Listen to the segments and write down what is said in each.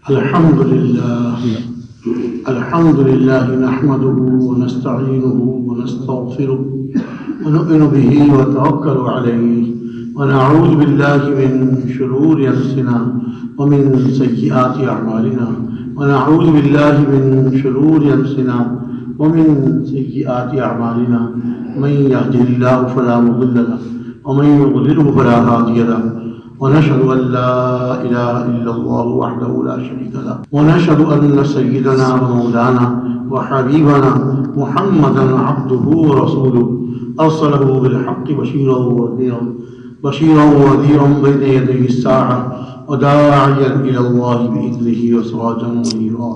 الحمد لله نحمده ونستعينه ونستغفره ونؤمن به ونتوكل عليه ونعوذ بالله من شرور أنفسنا ومن سيئات أعمالنا من يهده الله فلا مضل له ومن يضلله فلا هادي له ونشهد أن لا إله إلا الله وحده لا شريك له ونشهد أن سيدنا ومولانا وحبيبنا محمدا عبده ورسوله أرسله بالحق بشيرا ونذيرا بين يدي الساعة وداعيا إلى الله بإذنه وسراجا منيرا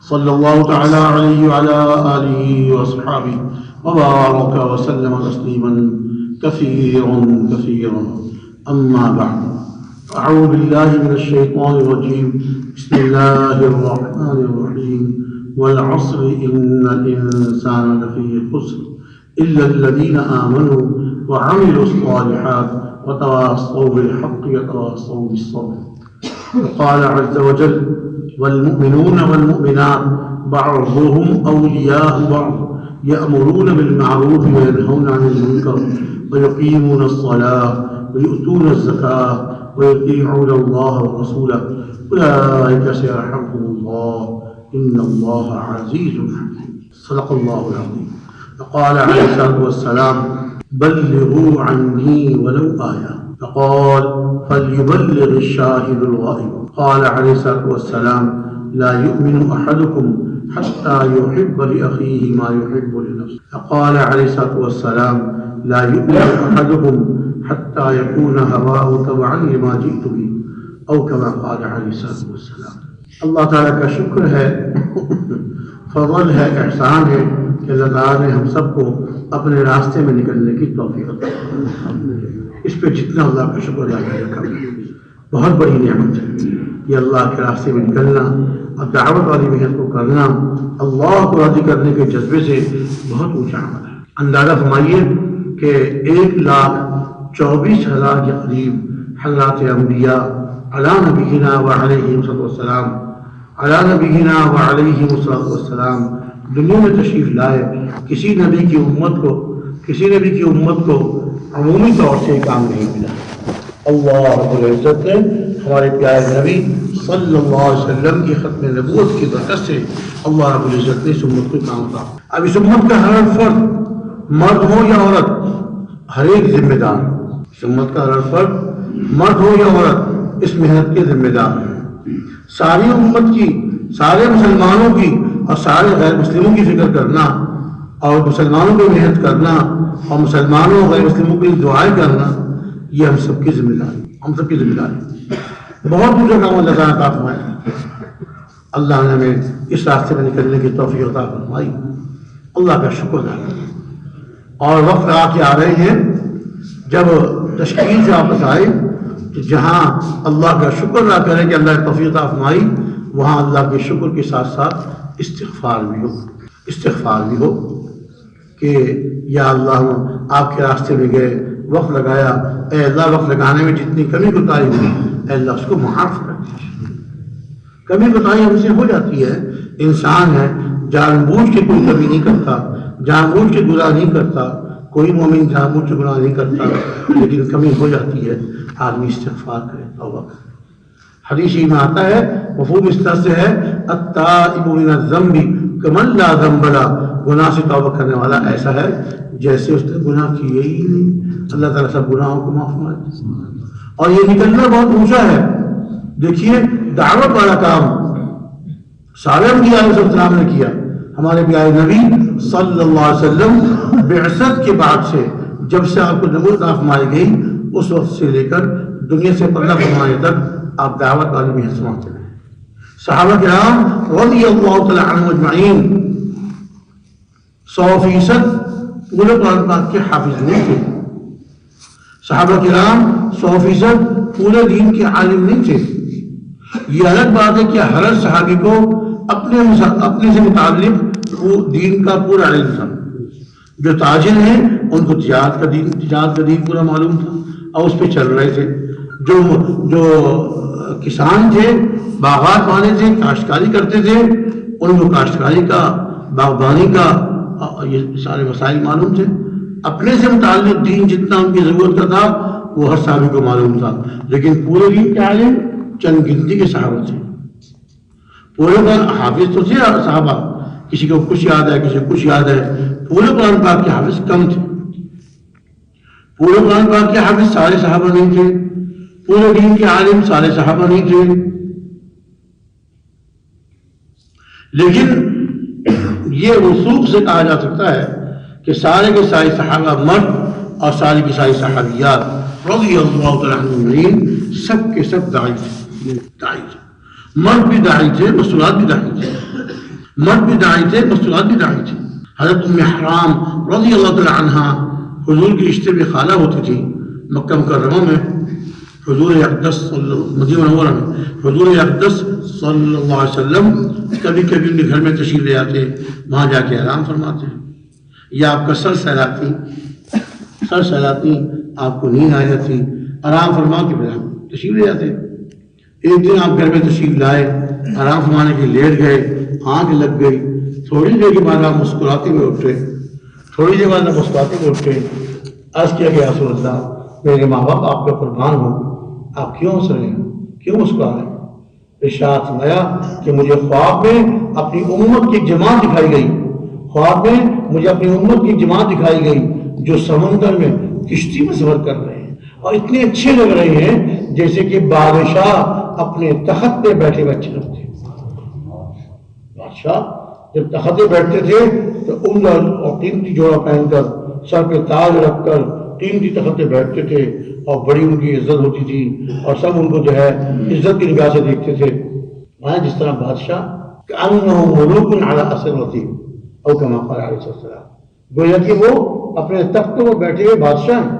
صلى الله تعالى عليه وعلى آله وأصحابه وبارك وسلم تسليما كثيرا أما بعد. أعوذ بالله من الشيطان الرجيم. بسم الله الرحمن الرحيم. والعصر إن الإنسان لفي خسر إلا الذين آمنوا وعملوا الصالحات وتواصوا بالحق وتواصوا بالصبر. وقال عز وجل: والمؤمنون والمؤمنات بعضهم أولياء بعض يأمرون بالمعروف وينهون عن المنكر ويقيمون الصلاة ويؤتون الزكاة ويطيعون الله ورسوله أولئك سيرحمهم الله إن الله عزيز حكيم. صدق الله العظيم. وقال عليه الصلاة والسلام: بلغوا عني ولو آية. فقال: فليبلغ الشاهد الغائب. قال عليه الصلاة والسلام: لا يؤمن أحدكم حتى يحب لأخيه ما يحب لنفسه. فقال عليه الصلاة والسلام: لا يؤمن أحدكم حتى يكون هواه تبعا لما جئت به، او كما قال علیہ الصلوۃ والسلام. اللہ تعالیٰ کا شکر ہے، فضل ہے، احسان ہے کہ اللہ تعالیٰ نے ہم سب کو اپنے راستے میں نکلنے کی توفیق عطا کی. اس پہ جتنا اللہ کا شکر ادا کرے گا بہت بڑی نعمت ہے. یہ اللہ کے راستے میں نکلنا اور دعوت والی محنت کو کرنا اللہ کو راضی کرنے کے جذبے سے بہت اونچا عمل ہے. اندازہ فرمائیے کہ 1,24,000 کے قریب حضرات انبیاء علی نبینا وعلیہم السلام دنیا میں تشریف لائے. کسی نبی کی امت کو عمومی طور سے کام نہیں ملا. اللہ رب العزت نے ہمارے پیارے نبی صلی اللہ علیہ وسلم کی ختم نبوت کی برکت سے اللہ رب العزت نے اس امت کو کام تھا. اب اس امت کا ہر فرد، مرد ہو یا عورت، ہر ایک ذمہ دار، اس امت کا ہر فرد مرد ہو یا عورت اس محنت کے ذمہ دار ہیں. ساری امت کی، سارے مسلمانوں کی اور سارے غیر مسلموں کی فکر کرنا اور مسلمانوں کو محنت کرنا اور مسلمانوں اور غیر مسلموں کے لیے دعائیں کرنا، یہ ہم سب کی ذمہ داری. بہت اونچا کام اللہ تعالیٰ عطا فرمایا. اللہ نے ہمیں اس راستے میں نکلنے کی توفیق عطا فرمائی. اللہ کا شکر ہے. اور وقت آ کے آ رہے ہیں جب تشکیل سے واپس آئے تو جہاں اللہ کا شکر نہ کریں کہ اللہ نے توفیق عطا فرمائی، وہاں اللہ کے شکر کے ساتھ ساتھ استغفار بھی ہو کہ یا اللہ آپ کے راستے میں گئے، وقت لگایا، اے اللہ وقت لگانے میں جتنی کمی کوتاہی ہوئی اے اللہ اس کو معاف کر دیجیے. کمی کوتاہی ہم سے ہو جاتی ہے، انسان ہے، جان بوجھ کے کوئی کمی نہیں کرتا، جان بوجھ کے گناہ نہیں کرتا، کوئی مومن جان بوجھ کے گناہ نہیں کرتا، لیکن کمی ہو جاتی ہے. آدمی استغفار کرے، توبہ کرے. حدیث میں آتا ہے، مفہوم اس طرح سے ہے: التائب من الذنب کمن لا ذنب له. گناہ سے توبہ کرنے والا ایسا ہے جیسے اس نے گناہ کیے ہی نہیں. اللہ تعالیٰ سب گناہوں کو معاف فرمائے. اور یہ نکلنا بہت اونچا ہے. دیکھیے دعوت والا کام سارے انبیاء علیہ السلام نے کیا. ہمارے پیارے نبی صلی اللہ علیہ وسلم بعثت کے بعد سے، جب سے آپ کو نبوت عطا فرمائی گئی، اس وقت سے لے کر دنیا سے پردہ فرمانے تک آپ دعوت والی محنت سمجھتے ہیں. صحابہ کرام رضی اللہ تعالی عنہم اجمعین 100% پورے قرآن پاک کے حافظ نہیں تھے. صحابہ کرام 100% پورے دین کے عالم نہیں تھے. یہ الگ بات ہے کہ ہر صحابی کو اپنے سے متعلق وہ دین کا پورا علم تھا. جو تاجر ہیں ان کو تجارت کا دین پورا معلوم تھا اور اس پہ چل رہے تھے. جو کسان تھے باغات والے تھے، کاشتکاری کرتے تھے، ان کو کاشتکاری کا، باغبانی کا یہ سارے مسائل معلوم تھے. اپنے سے متعلق دین جتنا ان کی ضرورت کا تھا وہ ہر صحابی کو معلوم تھا. لیکن پورے دین کے عالم چند گنتی کے صحابہ تھے. پورے قرآن حافظ تو تھے صحابہ، کسی کو کچھ یاد ہے، کسی کو کچھ یاد ہے. پورے قرآن پاک کے حافظ کم تھے. پورے قرآن پاک کے حافظ سارے صحابہ نہیں تھے. پورے دین کے عالم سارے صحابہ نہیں تھے. لیکن یہ وثوق سے کہا جا سکتا ہے کہ سارے کے سارے صحابہ مرد اور ساری کی ساری صحابیات رضی اللہ تعالیٰ عنہم سب کے سب داعی تھے. مرد بھی داعی تھے، مستورات بھی داعی تھے. مرد بھی داعی تھے، مستورات بھی داعی تھے. حضرت ام حرام رضی اللہ تعالیٰ عنہا حضور کی رشتے میں خالہ ہوتی تھی. مکہ مکرمہ میں حضور اقدس مدینہ منورہ میں حضور اقدس صلی اللہ علیہ وسلم کبھی کبھی ان کے گھر میں تشریف لے آتے، وہاں جا کے آرام فرماتے. یا آپ کا سر سہلاتی، آپ کو نیند آ جاتی، آرام فرما کے پھر آپ تشریف لے جاتے. ایک دن آپ گھر میں تشریف لائے، آرام فرمانے کے لیٹ گئے، آنکھ لگ گئی. تھوڑی دیر کے بعد آپ مسکراتے ہوئے اٹھے. تھوڑی دیر بعد آپ مسکراتے ہوئے اٹھے. عرض کیا کہ رسول اللہ میرے ماں باپ آپ کا قربان ہوں، آپ کیوں ہنس رہے ہیں، کیوں مسکرا رہے ہیں؟ ارشاد فرمایا کہ مجھے خواب میں اپنی امت کی ایک جماعت دکھائی گئی. خواب میں مجھے اپنی امت کی ایک جماعت دکھائی گئی جو سمندر میں کشتی میں سفر کر رہے ہیں اور اتنے اچھے لگ رہے ہیں جیسے کہ بادشاہ اپنے تخت پہ بیٹھے بچے رکھتے. بادشاہ جب تخت پہ بیٹھتے تھے تو عمر اور قیمتی جوڑا پہن کر، سر پہ تاج رکھ کر قیمتی تخت پہ بیٹھتے تھے اور بڑی ان کی عزت ہوتی تھی اور سب ان کو جو ہے عزت کی نگاہ سے دیکھتے تھے. جس طرح بادشاہ کأنہم ملوک علی اسرۃ او کما قال علیہ السلام، گویا کہ وہ اپنے تخت پر بیٹھے ہوئے بادشاہ ہیں.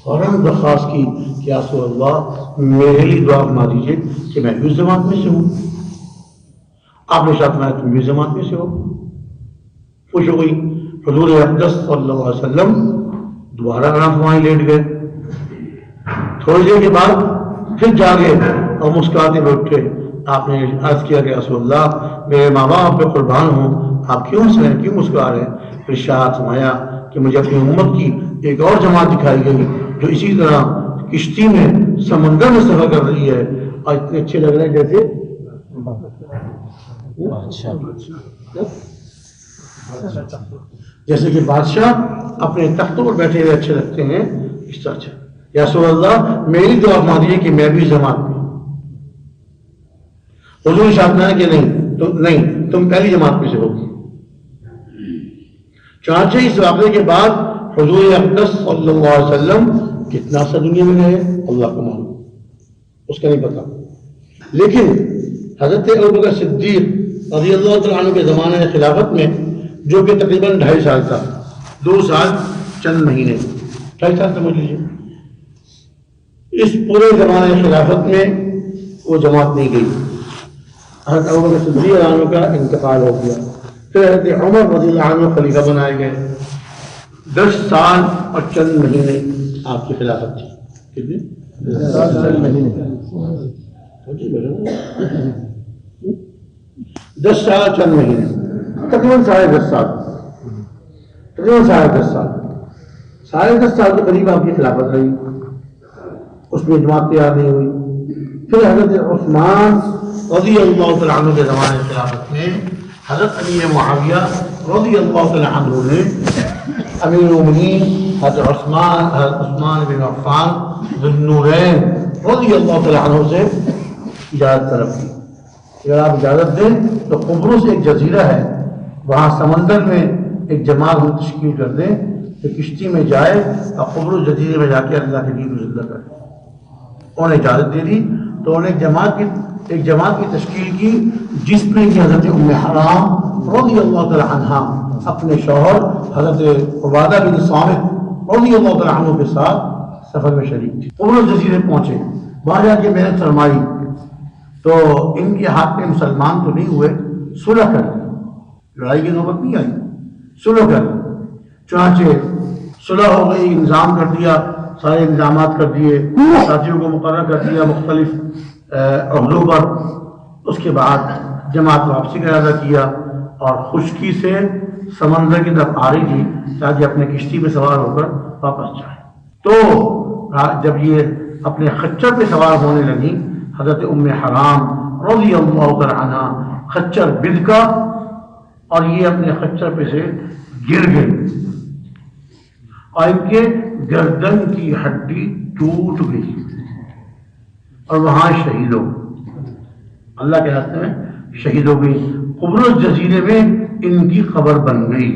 فوراً درخواست کی کہ یا رسول اللہ میرے لیے دعا فرما دیجیے کہ میں بھی اس جماعت میں سے ہوں. آپ نے ساتھ میں تم بھی جماعت میں سے ہو. خوش ہو گئی. حضور اقدس صلی اللہ علیہ وسلم دوبارہ آرام فرمانے لیٹ گئے. تھوڑی دیر کے بعد پھر جاگے اور مسکراتے ہوئے اٹھے. آپ نے عرض کیا کہ رسول اللہ میرے ماں باپ پہ قربان ہوں، آپ کیوں ہنس رہے ہیں، کیوں مسکرا رہے ہیں؟ ارشاد فرمایا کہ مجھے اپنی امت کی ایک اور جماعت دکھائی گئی جو اسی طرح کشتی میں سمندر میں سفر کر رہی ہے اور اتنے اچھے لگ رہے ہیں جیسے کہ بادشاہ اپنے تختوں پر بیٹھے ہوئے اچھے لگتے ہیں، اس طرح اچھا. یا رسول اللہ میری دعا فرما دیجیے کہ میں بھی جماعت میں. حضور شاہد کہ نہیں تم پہلی جماعت میں سے ہوگی. چنانچہ اس واقعے کے بعد حضور اقدس صلی اللہ علیہ وسلم کتنا سا دنیا میں رہے اللہ کو معلوم، اس کا نہیں پتا. لیکن حضرت ابوبکر صدیق رضی اللہ تعالیٰ عنہ کے زمانے خلافت میں، جو کہ تقریباً 2.5 سال تھا، 2 سال چند مہینے، 2.5 سال سمجھ لیجیے، اس پورے زمانے خلافت میں وہ جماعت نہیں گئی. حضرت ابوبکر صدیق رضی اللہ عنہ کا انتقال ہو گیا. پھر حضرت عمر رضی اللہ عنہ خلیفہ بنائے گئے. 10 سال اور چند مہینے آپ کی خلافت تھی. کتنے؟ 10 سال چند مہینے. 10 سال چند مہینے، تقریباً 10.5 سال، تقریباً 10.5 سال، 10.5 سال کے قریب آپ کی خلافت رہی. اس میں جماعت تیار نہیں ہوئی. پھر حضرت عثمان رضی اللہ تعالیٰ عنہ کے زمانے خلافت میں حضرت امیر معاویہ رضی اللہ تعالیٰ عنہ نے امیر المؤمنین حضرت عثمان بن عفان ذو النورین رضی اللہ تعالیٰ عنہ سے اجازت طلب کی. اگر آپ اجازت دیں تو قبرص ایک جزیرہ ہے، وہاں سمندر میں ایک جماعت ہم تشکیل کر دیں کہ کشتی میں جائے اور قبرص جزیرے میں جا کے اللہ کے دین کو زندہ کرے. انہوں نے اجازت دے دی تو انہوں نے ایک جماعت کی تشکیل کی جس میں کہ حضرت ام حرام رضی اللہ تعالی عنہا اپنے شوہر حضرت عبادہ بن صامت رضی اللہ تعالی عنہ کے ساتھ سفر میں شریک تھی. قبرص جزیرے پہنچے، وہاں جا کے محنت فرمائی تو ان کے ہاتھ میں مسلمان تو نہیں ہوئے، صلح کر دی. لڑائی کی نوبت نہیں آئی، صلح کر دی. چنانچہ صلح ہو گئی، انضام کر دیا، سارے انضامات کر دیے، ساتھیوں کو مقرر کر دیا، مختلف اردو پر. اس کے بعد جماعت واپسی کا ارادہ کیا اور خشکی سے سمندر کی طرف آ رہی تھی تاکہ اپنے کشتی پہ سوار ہو کر واپس جائے. تو جب یہ اپنے خچر پہ سوار ہونے لگی حضرت ام حرام رضی اللہ تعالی عنہ خچر بد کا اور یہ اپنے خچر پہ سے گر گئے اور ان کے گردن کی ہڈی ٹوٹ گئی اور وہاں شہید ہو اللہ کے راستے میں شہید ہو گئی. قبرص جزیرے میں ان کی قبر بن گئی.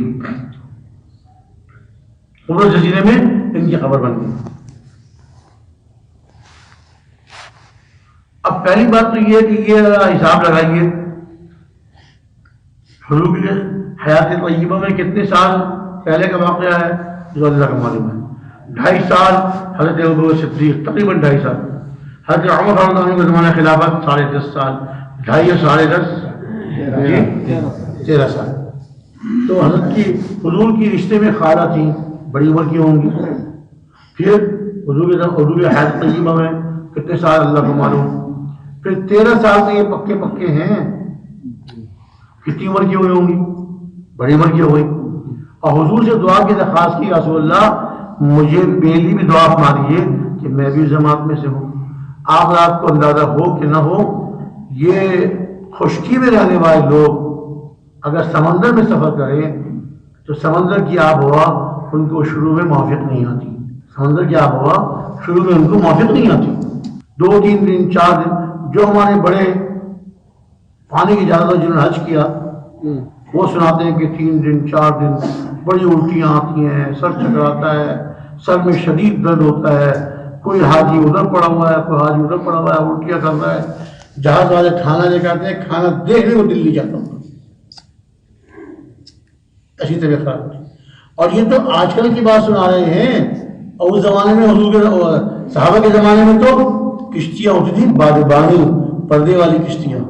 قبرص جزیرے میں ان کی قبر بن گئی. اب پہلی بات تو یہ کہ یہ حساب لگائیے حضور کی حیات طیبہ میں کتنے سال پہلے کا واقعہ ہے جو اللہ کا معلوم ہے. 2.5 سال حضرت ابوبکر صدیق، تقریباً 2.5 سال. حضرت عمر رضی اللہ عنہ کے زمانہ خلافت 10.5 سال، 2.5 اور 10.5 13 سال. تو حضرت کی حضور کی رشتے میں خالہ تھیں، بڑی عمر کی ہوں گی. پھر حضور کی حیات طیبہ میں کتنے سال اللہ کو معلوم. پھر 13 سال میں یہ پکے ہیں. کتنی عمر کی ہوئی ہوں گی؟ بڑی عمر کی ہو گئی. اور حضور سے دعا کی درخواست کی رسول اللہ مجھے میرے لیے بھی دعا فرما دیجیے کہ میں بھی جماعت میں سے ہوں. آپ رات کو اندازہ ہو کہ نہ ہو، یہ خشکی میں رہنے والے لوگ اگر سمندر میں سفر کریں تو سمندر کی آب و ہوا ان کو شروع میں موافق نہیں آتی. سمندر کی آب و ہوا شروع میں ان کو موافق نہیں آتی. 2-3 دن 4 دن جو ہمارے بڑے پانی کی اجازت جنہوں نے حج کیا وہ سناتے ہیں کہ 3 دن 4 دن بڑی الٹیاں آتی ہیں، سر چکراتا ہے، سر میں شدید درد ہوتا ہے. کوئی حاجی ادھر پڑا ہوا ہے، کوئی حاجی ادھر پڑا ہوا ہے، الٹیاں کر رہا ہے. جہاز والے کھانا لے کے آتے ہیں، کھانا دیکھنے کو دل نہیں جاتا ہوں. ایسی طبیعت خراب ہوتی. اور یہ تو آج کل کی بات سنا رہے ہیں، اور اس زمانے میں حضور کے صحابہ کے زمانے میں تو کشتیاں ہوتی تھیں بادبانی، پردے والی کشتیاں.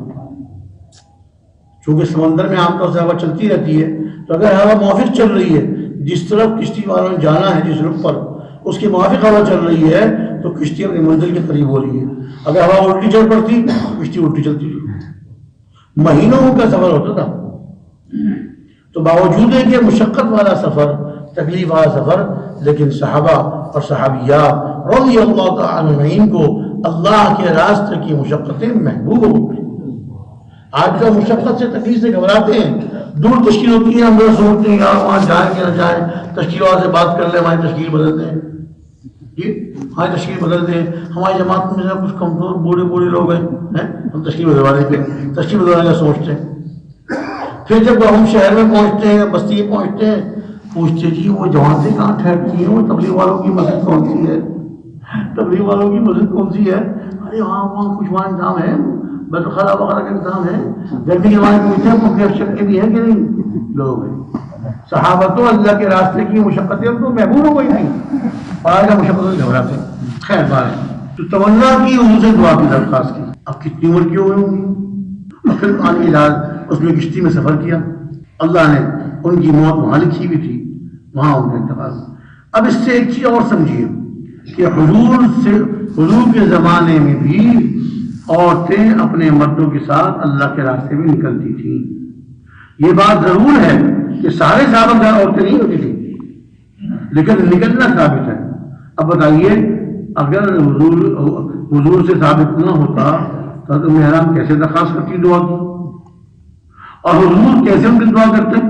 چونکہ سمندر میں عام طور سے ہوا چلتی رہتی ہے، تو اگر ہوا موافق چل رہی ہے، جس طرف کشتی والوں نے جانا ہے جس رخ پر اس کی موافق ہوا چل رہی ہے تو کشتی اپنی منزل کے قریب ہو رہی ہے. اگر ہوا الٹی چل پڑتی تو کشتی الٹی چلتی تھی. مہینوں کا سفر ہوتا تھا. تو باوجود ہے کہ مشقت والا سفر، تکلیف والا سفر، لیکن صحابہ اور صحابیات رضی اللہ تعالی عنہم کو اللہ کے راستے کی مشقتیں محبوب ہو گئی. آج کا مشقت سے تکلیف سے گھبراتے ہیں. دور تشکیل ہوتی ہے، ہم لوگ سوچتے ہیں یار وہاں جائیں کہ نہ جائیں، تشکیل والے سے بات کر لیں، ہماری تشکیل بدل دیں. جی ہماری تشکیل بدل دیں. ہماری جماعت میں کچھ کمزور بوڑھے لوگ ہیں، ہم تشکیل بدلوا دیں گے. تشکیل بدلوانے کا سوچتے ہیں. پھر جب ہم شہر میں پہنچتے ہیں، بستی میں پہنچتے ہیں، پوچھتے جی وہ جماعتیں کہاں ٹھہرتی ہیں، وہ تبلیغ والوں کی مسجد کون سی ہے؟ تبلیغ والوں کی مسجد کون سی ہے؟ ارے وہاں کچھ وہاں انتظام ہے، بیت الخلا وغیرہ کا انتظام ہے. گرمی کے بعد پوچھتے ہیں پنکھے شکے بھی ہے کہ نہیں؟ لوگ ہیں. صحابہ تو اللہ کے راستے کی مشقتیں ان کو محبوب ہو گئی نہیں، اور آج کا مشقتوں سے گھبراتے ہیں. خیر بات ہے. تو تمنا کی ان سے دعا کی درخواست کی. اب کتنی عمر کی ہوئی ہوں گی؟ اور پھر آنے علاج اس میں کشتی میں سفر کیا. اللہ نے ان کی موت وہاں لکھی بھی تھی، وہاں ان کا انتقال. اب اس سے ایک چیز اور سمجھیے کہ حضور کے زمانے میں بھی عورتیں اپنے مردوں کے ساتھ اللہ کے راستے میں نکلتی تھیں. یہ بات ضرور ہے کہ سارے صحابہ عورتیں نہیں ہوتی تھیں، لیکن نکلنا ثابت ہے. اب بتائیے اگر حضور سے ثابت نہ ہوتا تو تم حرام کیسے درخواست کرتی دعا کی، اور حضور کیسے ان کی دعا کرتے؟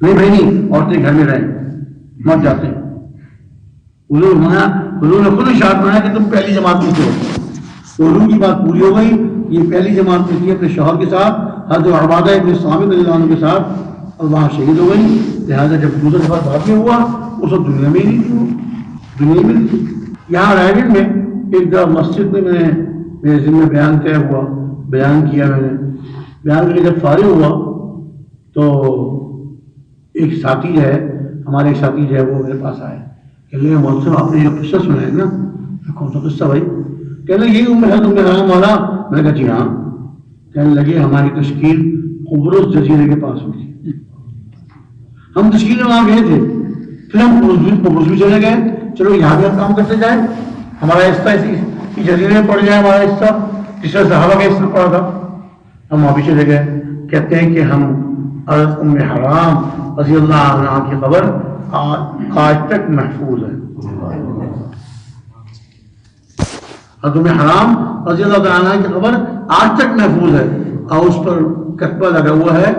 نہیں بھائی نہیں، عورتیں گھر میں رہیں، مت جاتے. حضور نے خود ارشاد فرمایا کہ تم پہلی جماعت میں سے ہو. حضور کی بات پوری ہو گئی. یہ پہلی جماعت میں تھی اپنے شوہر کے ساتھ، حضرت عبادہ ابن صامت رضی اللہ عنہ کے ساتھ، اور وہاں شہید ہو گئی. لہٰذا جب دوسرا سفر بعد میں ہوا اس وقت دنیا میں ہی نہیں تھی، دنیا میں نہیں تھی. یہاں رائے میں ایک دفعہ مسجد میں میرے ذمہ بیان طے ہوا، بیان کیا میں نے. بیان کر کے جب فارغ ہوا تو ایک ساتھی جو ہے، ہمارے ایک ساتھی جو ہے وہ میرے پاس آئے. کہنے لگے مولوی صاحب آپ نے جو قصہ سنا ہے نا؟ کون سا قصہ بھائی؟ کہنے لگے یہ ہے تم نے نام والا. میں نے کہا جی ہاں. کہنے لگے ہماری تشکیل قبرص جزیرے کے پاس ہوئی تھی، ہم تشکیل میں وہاں گئے تھے. پھر ہم قبرص بھی چلے گئے. چلو یہاں بھی ہم کام کرتے جائیں. ہمارا پیچھے میں پڑ جائے ہمارا حصہ، جس طرح صحابہ کا حصہ پڑا تھا، ہم وہاں پیچھے لے گئے. کہتے ہیں کہ ہم حضرت ام حرام رضی اللہ عنہ کی قبر آج تک محفوظ ہے. حضرت ام حرام رضی اللہ عنہ کی قبر آج تک محفوظ ہے، اور اس پر کتبہ لگا ہوا ہے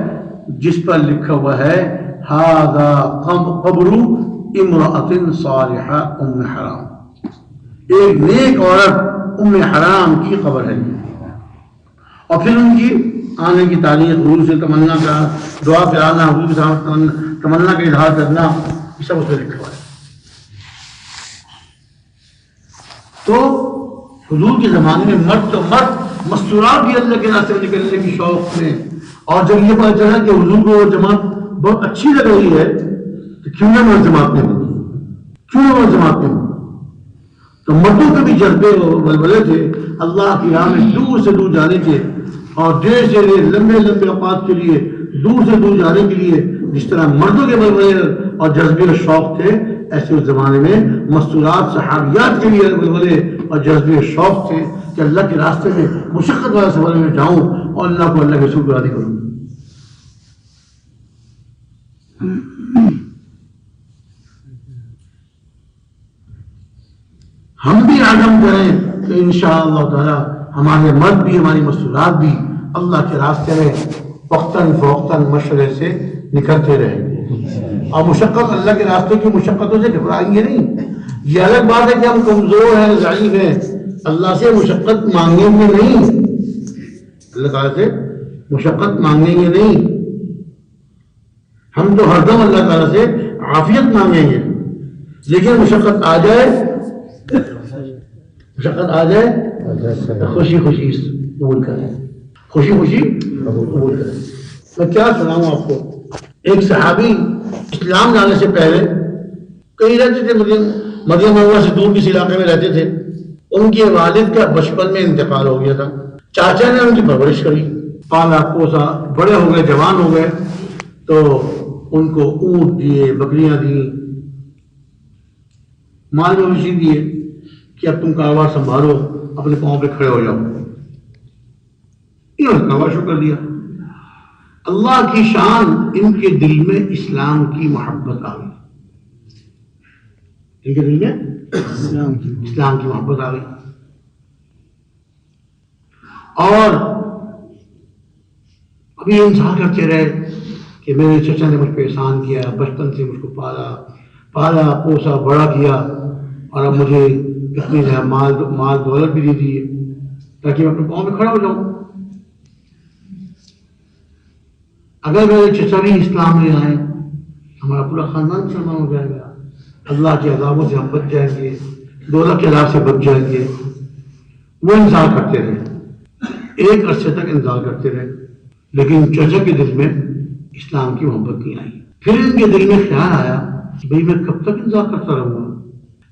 جس پر لکھا ہوا ہے ھذا قبر امرأۃ صالحہ ام حرام. ایک نیک عورت ام حرام کی قبر ہے. اور پھر ان کی آنے کی تاریخ، حضور سے تمنا کا دعا کرانا، حضور کے سامنے تمنا کا اظہار کرنا، یہ سب اس میں لکھا ہوا ہے. تو حضور کے زمانے میں مرد تو مرد مستورات بھی اللہ کے راستے میں نکلنے کی شوق میں، اور جب یہ پتا چلا کہ حضور کو وہ جماعت بہت اچھی لگ رہی ہے تو کیوں نہ مرد جماعت میں ہو، کیوں نہ مرد جماعت میں ہو. تو مردوں کے بھی جذبے ولولے تھے اللہ کی راہ میں دور سے دور جانے کے، اور دیر سے لمبے لمبے اوقات کے لیے دور سے دور جانے کے لیے. جس طرح مردوں کے ولولے اور جذبے اور شوق تھے، ایسے اس زمانے میں مستورات صحابیات کے لیے ولولے اور جذبے اور شوق تھے کہ اللہ کے راستے میں مشقت والے سفر میں جاؤں اور اللہ کو اللہ کے رسول کو راضی کروں. ہم بھی عزم کریں کہ انشاءاللہ تعالی ہمارے مرد بھی، ہماری مستورات بھی اللہ کے راستے میں وقتاً فوقتاً مشورے سے نکلتے رہیں گے. اور مشقت، اللہ کے راستے کی مشقتوں سے گھبرائیں گے نہیں. یہ الگ بات ہے کہ ہم کمزور ہیں، ضعیف ہیں، اللہ سے مشقت مانگیں گے نہیں، اللہ تعالیٰ سے مشقت مانگیں گے نہیں. ہم تو ہر دم اللہ تعالیٰ سے عافیت مانگیں گے، لیکن مشقت آ جائے خوشی خوشی قبول کریں، خوشی خوشی قبول کریں. میں کیا سناؤں آپ کو. ایک صحابی اسلام لانے سے پہلے کہیں رہتے تھے، مدینہ منورہ سے دور کسی علاقے میں رہتے تھے. ان کے والد کا بچپن میں انتقال ہو گیا تھا. چاچا نے ان کی پرورش کری، پالا پوسا، بڑے ہو گئے، جوان ہو گئے، تو ان کو اونٹ دیے، بکریاں دیں، مال مویشی دیے کہ اب تم کاروبار سنبھالو، اپنے پاؤں پہ کھڑے ہو جاؤ. انہوں نے کاروبار شروع کر دیا. اللہ کی شان، ان کے دل میں اسلام کی محبت آ گئی، ان کے دل میں اسلام کی محبت آ گئی. اور ابھی انتظار کرتے رہے کہ میرے چچا نے مجھ پہ احسان کیا، بچپن سے مجھ کو پالا پوسا، بڑا کیا، اور اب مجھے اتنی مال دولت بھی دے دیے تاکہ میں اپنے پاؤں میں کھڑا ہو جاؤں. اگر میرے چچا بھی اسلام میں آئے، ہمارا پورا خاندان مسلمان ہو جائے گا، اللہ کے عذابوں سے ہم بچ جائیں گے، دولت کے عذاب سے بچ جائیں گے. وہ انتظار کرتے رہے، ایک عرصے تک انتظار کرتے رہے، لیکن چچا کے دل میں اسلام کی محبت نہیں آئی. پھر ان کے دل میں خیال آیا کہ بھئی میں کب تک انتظار کرتا رہوں گا،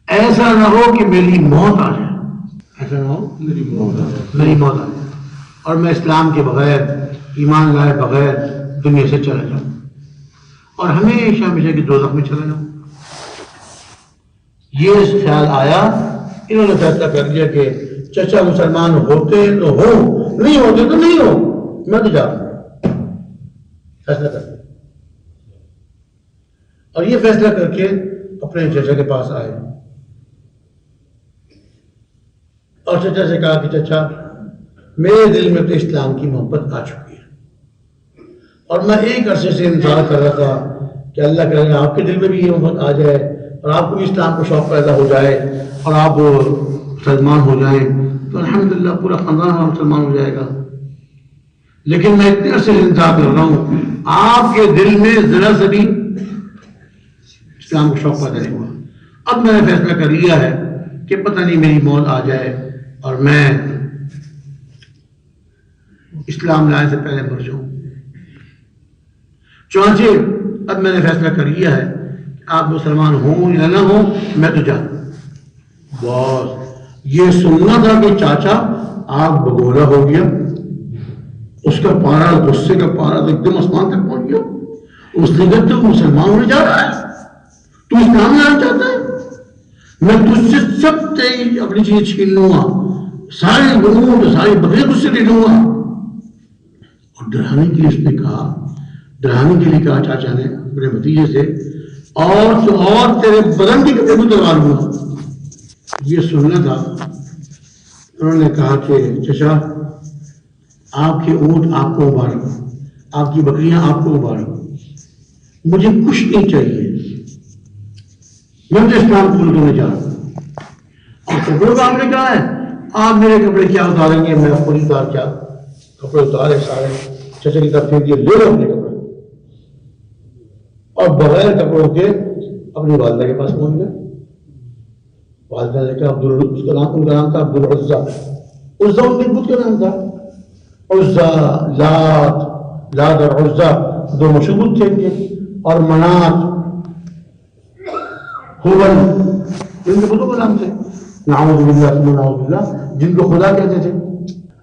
ایسا نہ ہو کہ میری موت آ جائے، ایسا نہ ہو میری موت آ جائے اور میں اسلام کے بغیر، ایمان لائے بغیر دنیا سے چلا جاؤں اور ہمیشہ ہمیشہ کی دوزخ میں چلا جاؤں. یہ خیال آیا، انہوں نے فیصلہ کر لیا کہ چچا مسلمان ہوتے تو ہو، نہیں ہوتے تو نہیں ہو، میں تو جاؤں. فیصلہ کر لیا، اور یہ فیصلہ کر کے اپنے چچا کے پاس آئے اور چچا سے کہا کہ چچا، میرے دل میں تو اسلام کی محبت آ چکی ہے، اور میں ایک عرصے سے انتظار کر رہا تھا کہ اللہ کرے آپ کے دل میں بھی یہ محبت آ جائے اور آپ کو بھی اسلام کو شوق پیدا ہو جائے اور آپ مسلمان ہو جائیں تو الحمدللہ پورا خاندان ہمارا مسلمان ہو جائے گا. لیکن میں اتنے عرصے سے انتظار کر رہا ہوں، آپ کے دل میں ذرا سے بھی اسلام کو شوق پیدا نہیں ہوا. اب میں نے فیصلہ کر لیا ہے کہ پتہ نہیں میری موت آ جائے اور میں اسلام لانے سے پہلے مر جاؤں. چنانچہ اب میں نے فیصلہ کر لیا ہے کہ آپ مسلمان ہوں یا نہ ہوں، میں تو جاؤں. بس یہ سننا تھا کہ چاچا آگ بگولا ہو گیا، اس کا پارا، غصے کا پارا ایک دم آسمان تک پہنچ گیا. اس نے کہا تو مسلمان ہونے جا رہا ہے، تو اسلام لانا چاہتا ہے، میں تجھ سے سب تیری اپنی چیزیں چھین لوں گا سارے اونٹ ساری بکری مجھ سے لے لوں گا. اور ڈرانے کے لیے اس نے کہا، ڈرانے کے لیے کہا چاچا نے اپنے بھتیجے سے، اور تیرے بدن کی کپڑے کو دبا لوں گا. یہ سننا تھا. انہوں نے کہا کہ چچا آپ کے اونٹ آپ کو مبارک، آپ کی بکریاں آپ کو مبارک، مجھے کچھ نہیں چاہیے، میں تو اسلام قبول کرنے جا رہا ہوں. اور کپڑوں کا آپ نے کہا ہے آپ میرے کپڑے کیا اتاریں گے؟ میں خود اتار کیا کپڑے اتارے سارے چچا کی طرف پھینک دیے، لے لو اپنے کپڑے. اور بغیر کپڑوں کے اپنی والدہ کے پاس پہنچ گئے. والدہ نے کہا اس کا نام تھا عبدالعزا. عزا ان کے بت کا نام تھا. عزا، لات اور عزا دو مشہور تھے ان کے، اور منات، ہبل ان کے بتوں کا نام تھے. نعوذ باللہ ثم نعوذ باللہ، جن کو خدا کہتے تھے.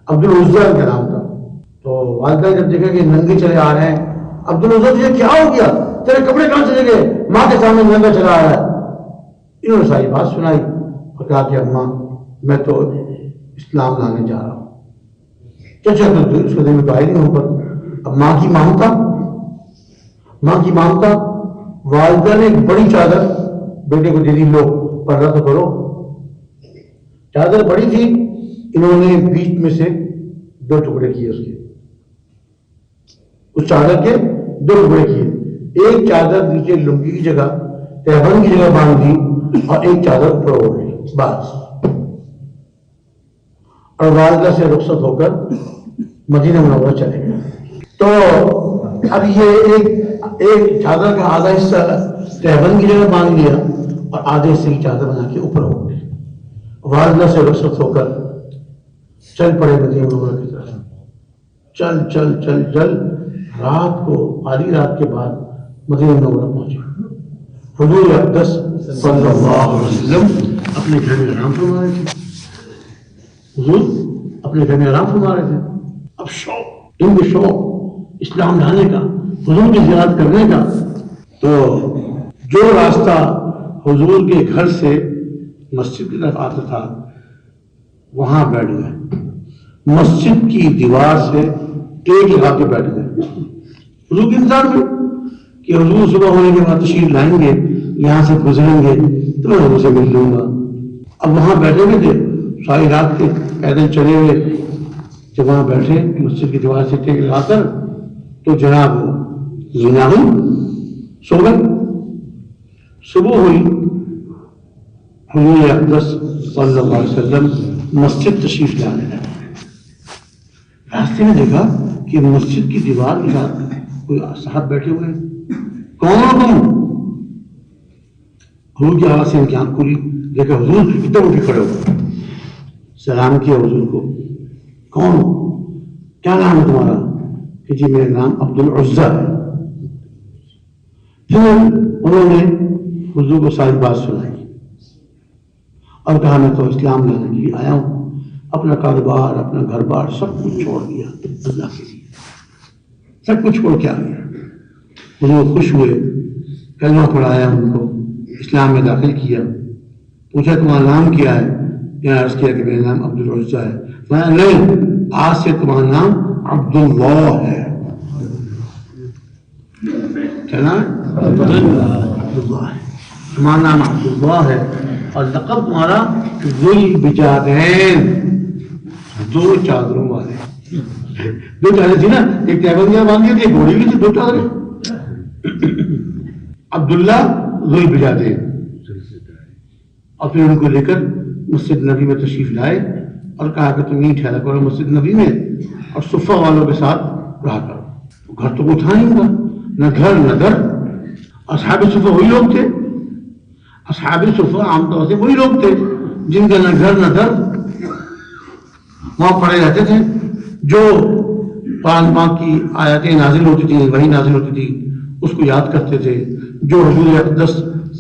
عبدالعزا ان کا نام تھا. تو والدہ نے جب دیکھا کہ ننگے چلے آ رہے ہیں، عبدالعزا تجھے کیا ہو گیا؟ تیرے کپڑے کہاں چلے گئے؟ ماں کے سامنے ننگا چلا آ رہا ہے. انہوں نے ساری بات سنائی اور کہا کہ اماں میں تو اسلام لانے جا رہا ہوں. چچا تو اس کو دل میں تو آئی نہیں اوپر. اب ماں کی مامتا والدہ نے ایک بڑی چادر بیٹے کو دے دی، لو پردہ تو کرو. چادر بڑی تھی، انہوں نے بیچ میں سے دو ٹکڑے کیے اس چادر کے دو ٹکڑے کیے. ایک چادر نیچے لنگی کی جگہ تہبند کی جگہ باندھ دی اور ایک چادر اوپر ہو گئی بس. اور والدہ سے رخصت ہو کر مدینہ منورہ چلے گئے. تو اب یہ ایک چادر کا آدھا حصہ تہبند کی جگہ باندھ لیا اور آدھے حصے کی چادر بنا کے اوپر ہو گئی. والدہ سے رخصت ہو کر چل پڑے مدینہ منورہ کی طرف. چل رات کو آدھی رات کے بعد مدینہ منورہ پہنچے. حضور اقدس صلی اللہ علیہ وسلم اپنے گھر میں آرام فرما رہے تھے. اب ان کو شوق اسلام لانے کا، حضور کی زیارت کرنے کا. تو جو راستہ حضور کے گھر سے مسجد کی طرف آتا تھا وہاں بیٹھ گئے. مسجد کی دیوار سے ٹیک لگا کے بیٹھ گئے حضور کے انتظار میں کہ حضور صبح ہونے کے بعد تشریف لائیں گے، یہاں سے گزریں گے تو میں حضور سے مل لوں گا. اب وہاں بیٹھے ہوئے تھے ساری رات کے پیدل چلے ہوئے. جب وہاں بیٹھے مسجد کی دیوار سے ٹیک لگا کر تو جناب سو گئے. صبح ہوئی، حضور اقدس صلی اللہ علیہ وسلم مسجد تشریف لانے لگے. راستے میں دیکھا کہ مسجد کی دیوار کے ساتھ کوئی صاحب بیٹھے ہوئے. کون ہو تم؟ حضور کی آواز سے ان کی آنکھ کھلی، دیکھا حضور ادھر اٹھ کے کھڑے ہو. سلام کیا حضور کو. کون ہو؟ کیا نام ہے تمہارا؟ کہ جی میرا نام عبدالعزا ہے. پھر انہوں نے حضور کو ساری بات سنائی اور کہا میں تو اسلام لانے کے لیے آیا ہوں، اپنا کاروبار اپنا گھر بار سب کچھ چھوڑ دیا اللہ کے لیے، سب کچھ چھوڑ کے آ گیا. حضور خوش ہوئے، کلمہ پڑھایا، ان کو اسلام میں داخل کیا. پوچھا تمہارا نام کیا ہے؟ یہاں عرض کیا کہ میرا نام عبدالعزا ہے. نہیں، آج سے تمہارا نام عبداللہ ہے. کیا نام ہے؟ عبداللہ ہے. تمہارا نام عبداللہ ہے اور لقب تمہارا ذوالبجادین، دو چادروں والے. دو چادر تھی نا، ایک تہبندیاں باندھی تھی، ایک گھوڑی بھی تھی، دو چادریں. عبداللہ ذوالبجادین. اور پھر ان کو لے کر مسجد نبی میں تشریف لائے اور کہا کہ تم نہیں ٹھہرا کرو مسجد نبی میں اور صفہ والوں کے ساتھ رہا کرو. گھر تو اٹھا نہیں ہوگا، نہ گھر نہ در. اصحاب صفہ وہی لوگ تھے. اصحاب صفہ عام طور سے وہی لوگ تھے جن کا نہ گھر نہ در. وہاں پڑھے جاتے تھے جو قرآن پاک کی آیاتیں نازل ہوتی تھیں، وہی نازل ہوتی تھی، اس کو یاد کرتے تھے. جو حضور اقدس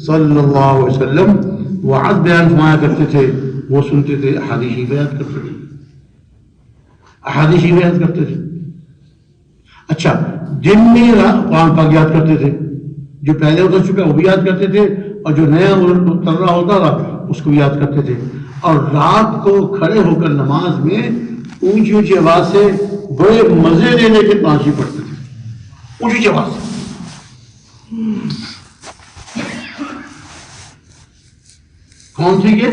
صلی اللہ علیہ وسلم وعظ بیان فرمایا کرتے تھے وہ سنتے تھے، احادیث بیان کرتے تھے. اچھا، دن میں قرآن پاک یاد کرتے تھے، جو پہلے اتر چکا وہ بھی یاد کرتے تھے اور جو نیا اتر رہا ہوتا تھا اس کو بھی یاد کرتے تھے. اور رات کو کھڑے ہو کر نماز میں اونچی اونچی آواز سے بڑے مزے لینے کے پانچی پڑھتے تھے، اونچی اونچی آواز سے۔ کون تھے یہ؟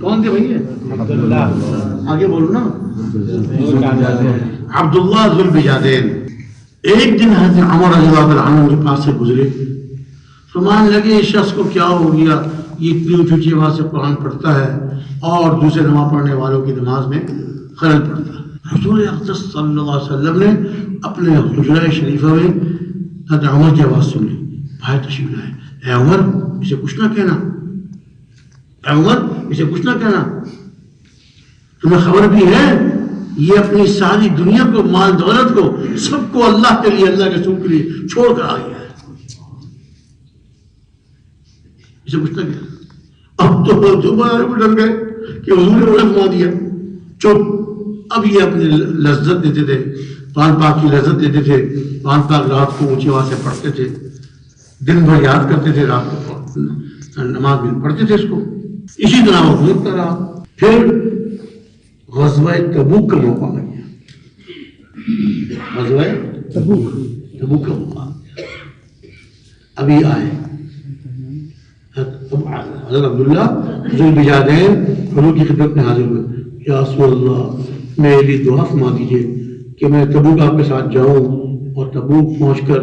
کون تھے بھیا؟ آگے بولو نا۔ عبداللہ ذوالبجادین۔ ایک دن حضرت عمر رضی اللہ عنہ کے پاس سے گزرے، فرمانے لگے اس شخص کو کیا ہو گیا، یہ اتنی اونچی آواز سے قرآن پڑھتا ہے اور دوسرے نماز پڑھنے والوں کی نماز میں خلل پڑتا ہے۔ حضور اقدس صلی اللہ علیہ وسلم نے اپنے حجرہ شریفہ میں حضرت عمر کی آواز سن لی، بھائی تشریف لائے، اے عمر اسے کچھ نہ کہنا، اے عمر اسے کچھ نہ کہنا، تمہیں خبر بھی ہے یہ اپنی ساری دنیا کو، مال دولت کو، سب کو اللہ کے لیے، اللہ کے رسول کے لیے چھوڑ کر آ گیا ہے، اسے کچھ نہ کہنا۔ اب تو ڈر گئے کہ حضور نے فرما دیا چپ۔ اب یہ اپنی لذت دیتے تھے، قرآن پاک کی لذت دیتے تھے، قرآن پاک رات کو اونچی آواز سے پڑھتے تھے، دن بھر یاد کرتے تھے، رات کو نماز میں پڑھتے تھے اس کو، اسی طرح وہ گزرتا رہا۔ پھر غزوہ تبوک کا موقع آ گیا، غزوہ تبوک کا موقع آ گیا۔ ابھی آئے حضرت عبداللہ ذوالبجادین حضور کی خدمت میں حاضر ہوئے، یا رسول اللہ میرے لیے دعا فرما دیجیے کہ میں تبوک آپ کے ساتھ جاؤں اور تبوک پہنچ کر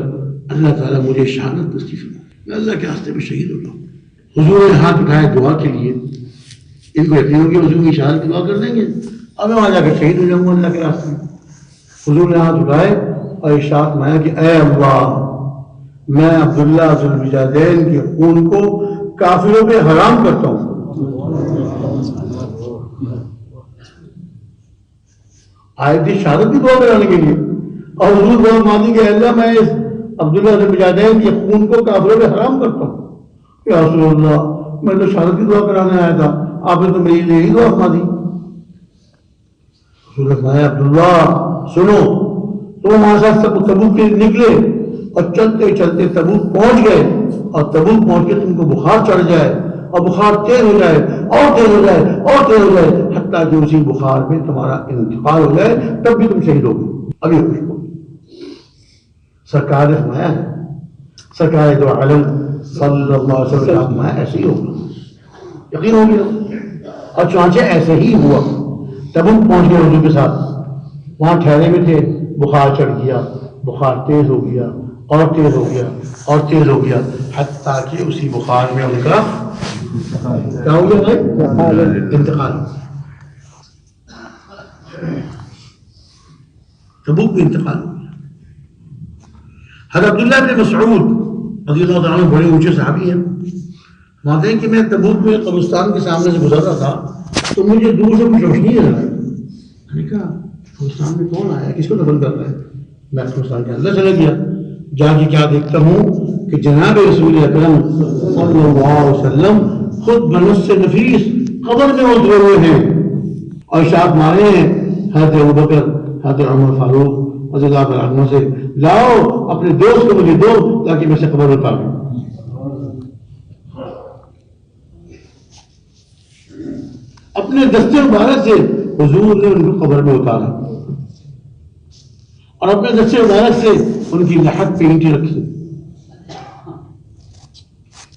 اللہ تعالیٰ مجھے شہادت نصیب فرمائے، میں اللہ کے راستے میں شہید ہو جاؤں۔ حضور نے ہاتھ اٹھائے دعا کے لیے، ان کو یقین ہو کہ حضور کی شہادت کی دعا کر دیں گے، اب میں وہاں جا کر شہید ہو جاؤں گا اللہ کے راستے میں۔ حضور نے ہاتھ اٹھائے اور ارشاد فرمایا کہ اے اللہ، میں عبداللہ ذوالبجادین کے خون کو کافروں پہ حرام کرتا ہوں۔ آئے تھی شہادت کی دعا کرانے کے لیے، اور حضور دعا مانی کہ اللہ میں اس عبداللہ ذوالبجادین کے خون کو کافروں پہ حرام کرتا ہوں۔ یا رسول اللہ میں تو شہادت کی دعا کرانے آیا تھا، آپ نے تو میری لیے یہی دعا فرما دی۔ رسول نے فرمایا عبداللہ سنو، تم ہمارے ساتھ تبوک کے نکلے اور چلتے چلتے تبوک پہنچ گئے، اور تبوک پہنچ کے تم کو بخار چڑھ جائے اور بخار تیز ہو جائے اور تیز ہو جائے اور تیز ہو جائے، حتیٰ کہ اسی بخار میں تمہارا انتقال ہو جائے، تب بھی تم شہید ہو گئے۔ ابھی خوش ہو سرکار نے فرمایا ہے، سرکار دو عالم صلی اللہ علیہ وسلم نے فرمایا ایسے ہی ہوگا، یقین ہو گیا۔ اور چنانچہ ایسے ہی ہوا، تبوک پہنچ گئے حضور کے ساتھ، وہاں ٹھہرے ہوئے تھے، بخار چڑھ گیا، بخار تیز ہو گیا اور تیز ہو گیا اور تیز ہو گیا، حتیٰ کہ اسی بخار میں ان کا کیا ہو گیا؟ انتقال۔ تبوک میں انتقال ہو گیا۔ حضرت عبداللہ بن مسعود رضی اللہ عنہ بڑے اونچے صحابی ہیں، مانتے ہیں کہ میں تبوک میں قبرستان کے سامنے سے گزر رہا تھا تو مجھے دور سے کچھ روشنی نظر آئی، میں نے کہا قبرستان میں کون آیا، کس کو دفن کر رہا ہے؟ میں قبرستان کے اندر چلا گیا، جا کے کیا دیکھتا ہوں کہ جناب رسول اکرم صلی اللہ علیہ وسلم خود بنفس نفیس قبر میں اترے ہوئے ہیں اور ارشاد مارے ہیں حضرت ابوبکر حضرت عمر فاروق رضی اللہ عنہ سے، لاؤ اپنے دوست کو مجھے دو تاکہ میں سے قبر میں پاؤں۔ اپنے دستے مبارک سے حضور نے ان کو قبر میں اتارا اور اپنے دستے مبارک سے ان کی لحد پہ اینٹیں رکھی،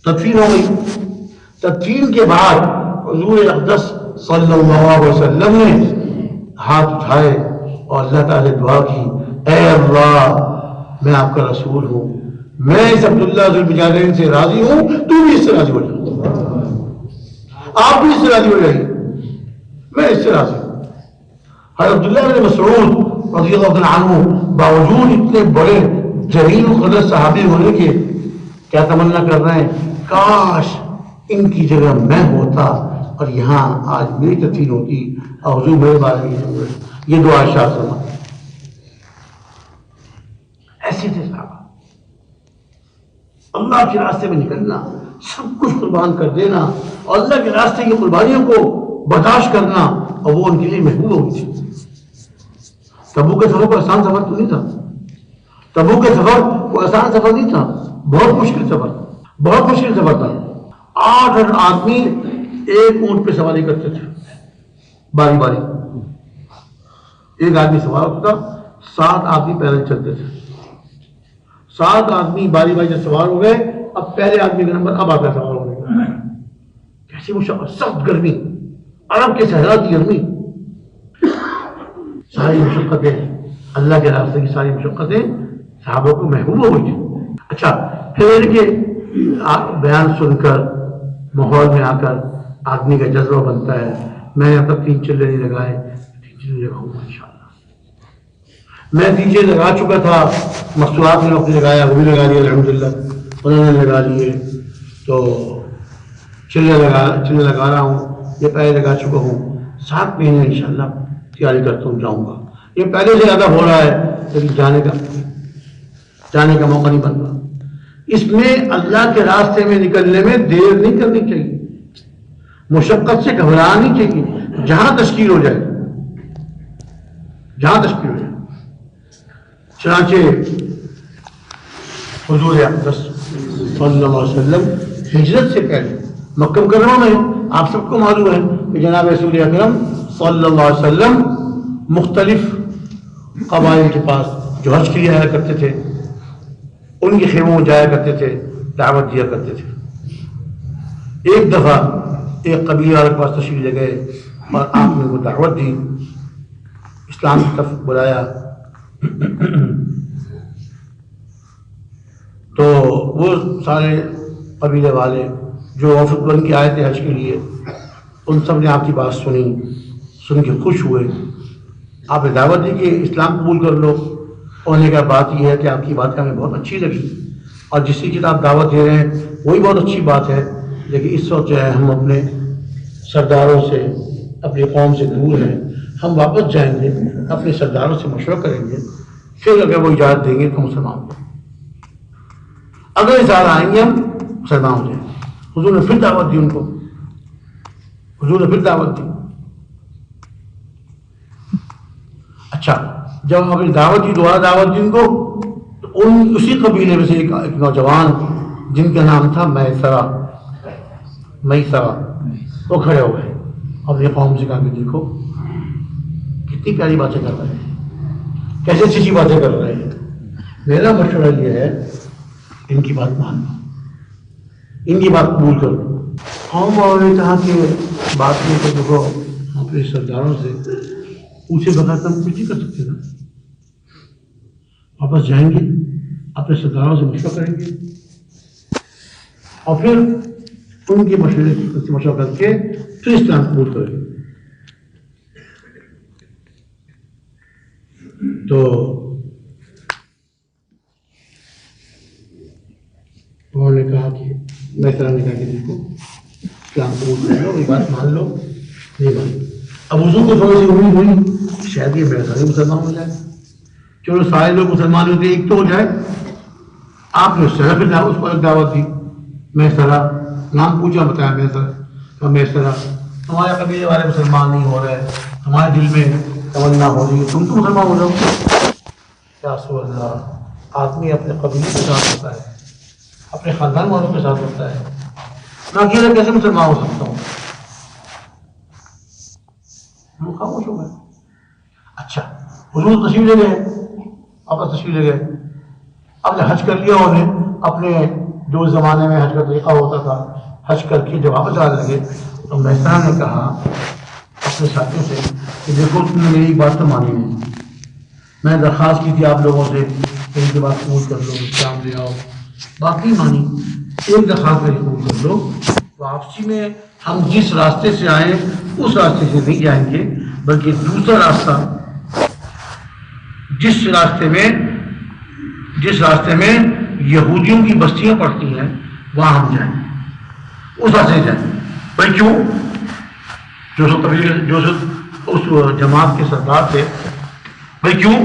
تدفین ہو گئی۔ تدفین کے بعد حضور اقدس صلی اللہ علیہ وسلم نے ہاتھ اٹھائے اور اللہ تعالی دعا کی، اے اللہ میں آپ کا رسول ہوں، میں اس عبداللہ ذوالبجادین سے راضی ہوں، تو بھی اس سے راضی ہو جائے، آپ بھی اس سے راضی ہو جائیے، میں اس سے راضی ہوں۔ حضرت عبداللہ بن مسعود رضی اللہ عنہ باوجود اتنے بڑے جلیل القدر صحابی ہونے کے کیا تمنا کر رہے ہیں، کاش ان کی جگہ میں ہوتا اور یہاں آج میری تدفین ہوتی اور حضور میرے بارے میں یہ دعا ارشاد فرماتے۔ ایسے تھے صحابہ، اللہ کے راستے میں نکلنا، سب کچھ قربان کر دینا اور اللہ کے راستے کی قربانیوں کو برداشت کرنا، اور وہ ان کے لیے محبوب ہو گئی تھی۔ تبوک کے سفر کو آسان سفر تو نہیں تھا، تبوک کے سفر کو آسان سفر نہیں تھا، بہت مشکل سفر، بہت مشکل سفر تھا۔ 8 آدمی ایک اونٹ پہ سواری کرتے تھے، باری باری، ایک آدمی سوار ہوتا تھا، 7 آدمی پیدل چلتے تھے، 7 آدمی باری باری جب سوار ہو گئے، اب پہلے آدمی کا نمبر اب آتا سوار ہونے کا۔ کیسی مشقت، سخت گرمی، عرب کے صحرا کی گرمی، ساری مشقتیں، اللہ کے راستے کی ساری مشقتیں صحابہ کو محبوب ہو گئی تھی۔ اچھا، پھر کہ بیان سن کر ماحول میں آ کر آدمی کا جذبہ بنتا ہے، میں اب تک 3 چلے نہیں لگائے، 3 چلے لگاؤں گا انشاءاللہ۔ میں دیجے لگا چکا تھا، مستورات میں وقت لگایا، وہ بھی لگا لیے الحمدللہ، انہوں نے لگا لیے، تو چلے لگا رہا ہوں، یہ پہلے لگا چکا ہوں، 7 مہینے انشاءاللہ تیاری کرتا ہوں، جاؤں گا۔ یہ پہلے سے زیادہ ہو رہا ہے، لیکن جانے کا موقع نہیں بن رہا۔ اس میں اللہ کے راستے میں نکلنے میں دیر نہیں کرنی چاہیے، مشقت سے گھبرانا نہیں چاہیے، جہاں تشکیل ہو جائے، جہاں تشکیل ہو جائے۔ چنانچہ حضور اقدس صلی اللہ علیہ وسلم ہجرت سے پہلے مکہ مکرمہ میں، آپ سب کو معلوم ہے کہ جناب رسول اکرم صلی اللہ علیہ وسلم مختلف قبائل کے پاس جو حج کے لیے آیا کرتے تھے، ان کے خیموں میں جایا کرتے تھے، دعوت دیا کرتے تھے۔ ایک دفعہ ایک قبیلے والے کے پاس تشریف لے گئے اور آپ نے وہ دعوت دی، اسلام کی طرف بلایا، تو وہ سارے قبیلے والے جو وفد بن کے آئے تھے حج کے لیے، ان سب نے آپ کی بات سنی، سن کے خوش ہوئے۔ آپ نے دعوت دی کہ اسلام قبول کر لو، ہونے کا بات یہ ہے کہ آپ کی بات ہمیں بہت اچھی لگی، اور جس کی آپ دعوت دے رہے ہیں وہی بہت اچھی بات ہے، لیکن اس وقت جو ہے ہم اپنے سرداروں سے، اپنی قوم سے دور ہیں، ہم واپس جائیں گے، اپنے سرداروں سے مشورہ کریں گے، پھر اگر وہ اجازت دیں گے تو مسلمان ہوں گے، اگر اس سال آئیں گے ہم مسلمان ہو جائیں گے۔ حضور نے پھر دعوت دی ان کو، حضور نے پھر دعوت دی۔ اچھا، جب آپ نے دعوت دی، دوبارہ دعوت دی ان کو، تو اسی قبیلے میں سے ایک نوجوان جن کا نام تھا میسرہ، وہ کھڑے ہو گئے، اپنی قوم سے کہا کہ دیکھو کتنی پیاری باتیں کر رہے ہیں، کیسے اچھی باتیں کر رہے ہیں، میرا مشورہ یہ ہے ان کی بات مان لو، ان کی بات قبول کر لو۔ قوم والوں نے کہا کہ بات نہیں تو دیکھو اپنے سرداروں سے پوچھے بغیر تو ہم کچھ نہیں کر سکتے نا، واپس جائیں گے، اپنے سرداروں سے مشورہ کریں گے، اور پھر ان کے مشورے سے مشورہ کر کے پھر اسلام قبول کریں گے۔ تو انہوں نے کہا کہ میسرہ نے کہا کہ دیکھو اسلام قبول کر لو، یہ بات مان لو، نہیں مانی۔ اب حضور کو تھوڑی سی امید ہوئی شاید یہ میسرہ مسلمان ہو جائے، چلو سارے لوگ مسلمان ہوتے ایک تو ہو جائے۔ آپ نے اس کو ایک دعوت دی، میسرہ نام پوچھا، بتایا میسرہ تمہارے قبیلے والے مسلمان نہیں ہو رہے، تمہارے دل میں تمنا ہو رہی ہے تم تو مسلمان ہو جاؤ۔ یا رسول اللہ، آدمی اپنے قبیلے کے ساتھ ہوتا ہے، اپنے خاندان والوں کے ساتھ ہوتا ہے، میں اکیلے کیسے مسلمان ہو سکتا ہوں؟ ہم خاموش ہو گئے۔ اچھا، حضور تشریف لے گئے، آپ تشریف لے گئے، اب نے حج کر لیا، انہیں اپنے جو زمانے میں حج کا طریقہ ہوتا تھا، حج کر کے جب واپس آنے لگے تو میسرہ نے کہا اپنے ساتھیوں سے کہ دیکھو تم نے میری بات تو مانی نہیں، میں نے درخواست کی تھی آپ لوگوں سے کہ ان کے بات قبول کر لو، اسلام لے آؤ، بات نہیں مانی، ایک درخواست میری قبول کر لو، واپسی میں ہم جس راستے سے آئے اس راستے سے نہیں جائیں گے، بلکہ دوسرا راستہ جس راستے میں یہودیوں کی بستیاں پڑتی ہیں وہاں ہم جائیں گے، اس راستے سے جائیں گے۔ بھائی کیوں؟ جو اس جماعت کے سردار تھے، بھائی کیوں؟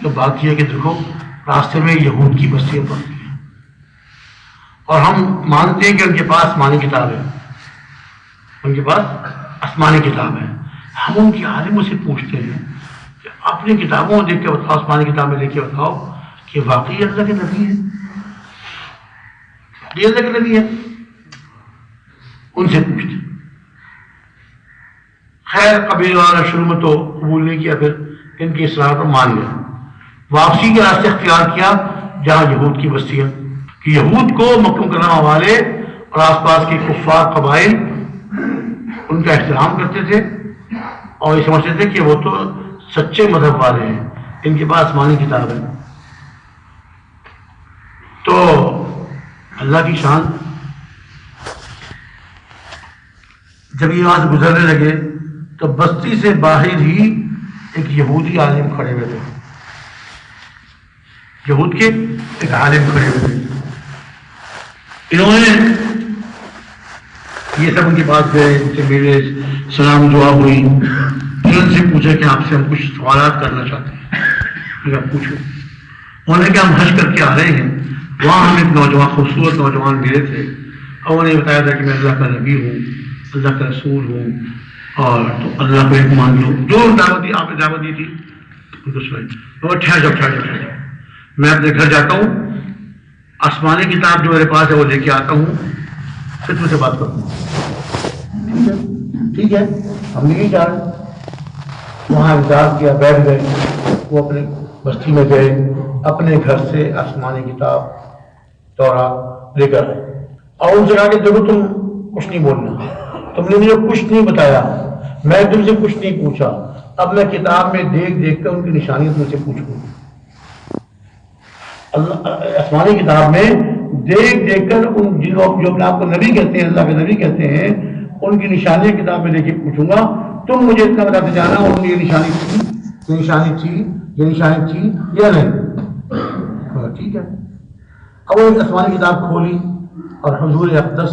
تو بات یہ ہے کہ دیکھو راستے میں یہود کی بستیاں پڑتی ہیں، اور ہم مانتے ہیں کہ ان کے پاس آسمانی کتاب ہے، ان کے پاس آسمانی کتاب ہے، ہم ان کے عالموں سے پوچھتے ہیں کہ اپنی کتابوں دیکھ کے بتاؤ، آسمانی کتابیں لے کے بتاؤ کہ واقعی اللہ کے نبی ہے، یہ اللہ کے نبی ہے؟ ان سے پوچھتے. خیر قبیلے والا شروع میں تو قبول نہیں کیا، پھر ان کی اصلاح پر مان گیا. واپسی کے راستے اختیار کیا جہاں یہود کی بستیاں، کہ یہود کو مکہ مکرمہ والے اور آس پاس کے کفار قبائل ان کا احترام کرتے تھے اور یہ سمجھتے تھے کہ وہ تو سچے مذہب والے ہیں، ان کے پاس آسمانی کتاب ہے. تو اللہ کی شان، جب یہ وہاں سے گزرنے لگے تو بستی سے باہر ہی ایک یہودی عالم کھڑے ہوئے تھے. یہود کے ایک عالم کھڑے ہوئے تھے. انہوں نے یہ سب ان کے پاس گئے، ان سے میرے سلام دعا ہوئی. پھر ان سے پوچھا کہ آپ سے ہم کچھ سوالات کرنا چاہتے ہیں. پوچھو. انہوں نے کہا ہم حج کر کے آ رہے ہیں، وہاں ہم ایک نوجوان خوبصورت نوجوان ملے تھے اور انہوں نے بتایا تھا کہ میں اللہ کا نبی ہوں، اللہ کا رسول ہوں، اور تو اللہ کو ایک مان لو. جو دعوت دی آپ نے دعوت دی تھی ان کو سنائی. ٹھہر جاؤ، میں اپنے گھر جاتا ہوں، آسمانی کتاب جو میرے پاس ہے وہ لے کے آتا ہوں، پھر تم سے بات کروں. ٹھیک ہے ہم نہیں جا رہے. وہاں انتظار کیا، بیٹھ گئے. وہ اپنے بستی میں گئے، اپنے گھر سے آسمانی کتاب تورات لے کر آئے اور ان سے کہا کہ دیکھو تم کچھ نہیں بولنا، تم نے مجھے کچھ نہیں بتایا، میں تم سے کچھ نہیں پوچھا، اب میں کتاب میں دیکھ دیکھ کر ان کی نشانیاں تم سے پوچھوں. اللہ آسمانی کتاب میں دیکھ دیکھ کر ان جو اپنے آپ کو نبی کہتے ہیں، اللہ کے نبی کہتے ہیں، ان کی نشانیاں کتاب میں لے کے پوچھوں گا. تم مجھے اتنا بتاتے جانا ان کی یہ نشانی تھی، یہ نشانی تھی، یہ نشانی تھی یا نہیں. ٹھیک ہے. اب وہ آسمانی کتاب کھولی اور حضور اقدس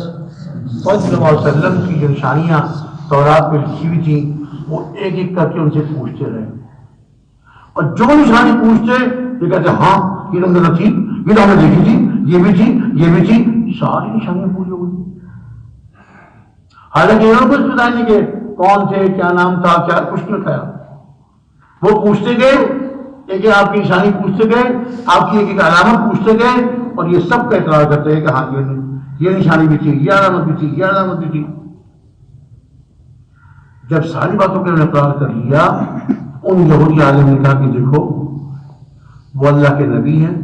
صلی اللہ علیہ وسلم کی جو نشانیاں تورات پہ لکھی ہوئی تھیں وہ ایک ایک کر کے ان سے پوچھتے رہے. اور جو نشانی پوچھتے یہ کہتے ہاں یہ تو تھی، یہ تو ہم نے دیکھی تھی، یہ بھی تھی، یہ بھی تھی. ساری نشانیاں پوری ہو گئی. حالانکہ انہوں نے کچھ بتایا نہیں کہ کون تھے، کیا نام تھا، کیا کچھ نہیں بتایا. وہ پوچھتے گئے، ایک آپ کی نشانی پوچھتے گئے، آپ کی ایک ایک علامت پوچھتے گئے اور یہ سب کا اقرار کرتے ہیں کہ ہاں یہ نشانی بھی تھی، یہ علامت بھی تھی، یہ علامت بھی تھی. جب ساری باتوں کا اقرار کر لیا، ان یہودی عالم نے کہا کہ دیکھو وہ اللہ کے نبی ہیں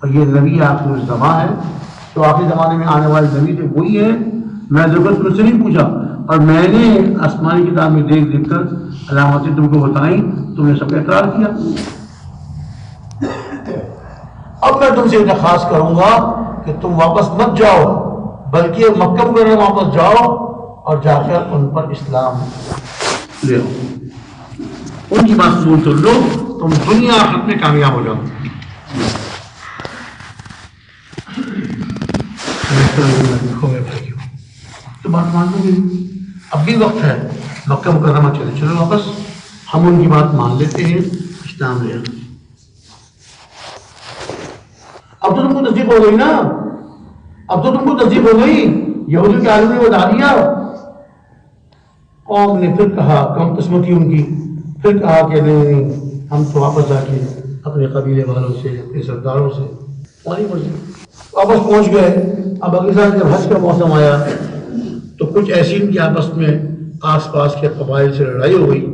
اور یہ نبی آخر الزماں ہے، تو آخری زمانے میں آنے والے نبی تھے وہی ہیں. میں ضرورت تم سے نہیں پوچھا اور میں نے آسمانی کتاب میں دیکھ دیکھ کر علامتیں تم کو بتائیں، تم نے سب کا اقرار کیا. اب میں تم سے درخواست کروں گا کہ تم واپس مت جاؤ، بلکہ مکہ مکرمہ واپس جاؤ اور جا کر ان پر اسلام لے آؤ، ان کی بات قبول کر لو، تم دنیا آخرت میں کامیاب ہو جاؤ. تو بات مان لو گے. اب بھی وقت ہے، مکہ مکرمہ چلو واپس، ہم ان کی بات مان لیتے ہیں، اسلام لے آئیں. اب تو تم کو تصدیق ہو گئی نا، اب تو تم کو تصدیق ہو گئی، یہودی کے عالم نے بتا دیا. قوم نے پھر کہا، کم قسمتی ان کی، پھر کہا کہ نہیں ہم تو واپس جا کے اپنے قبیلے والوں سے، اپنے سرداروں سے واپس پہنچ گئے. اب اگلے سال جب حج کا موسم آیا تو کچھ ایسی ان کی آپس میں آس پاس کے قبائل سے لڑائی ہو گئی.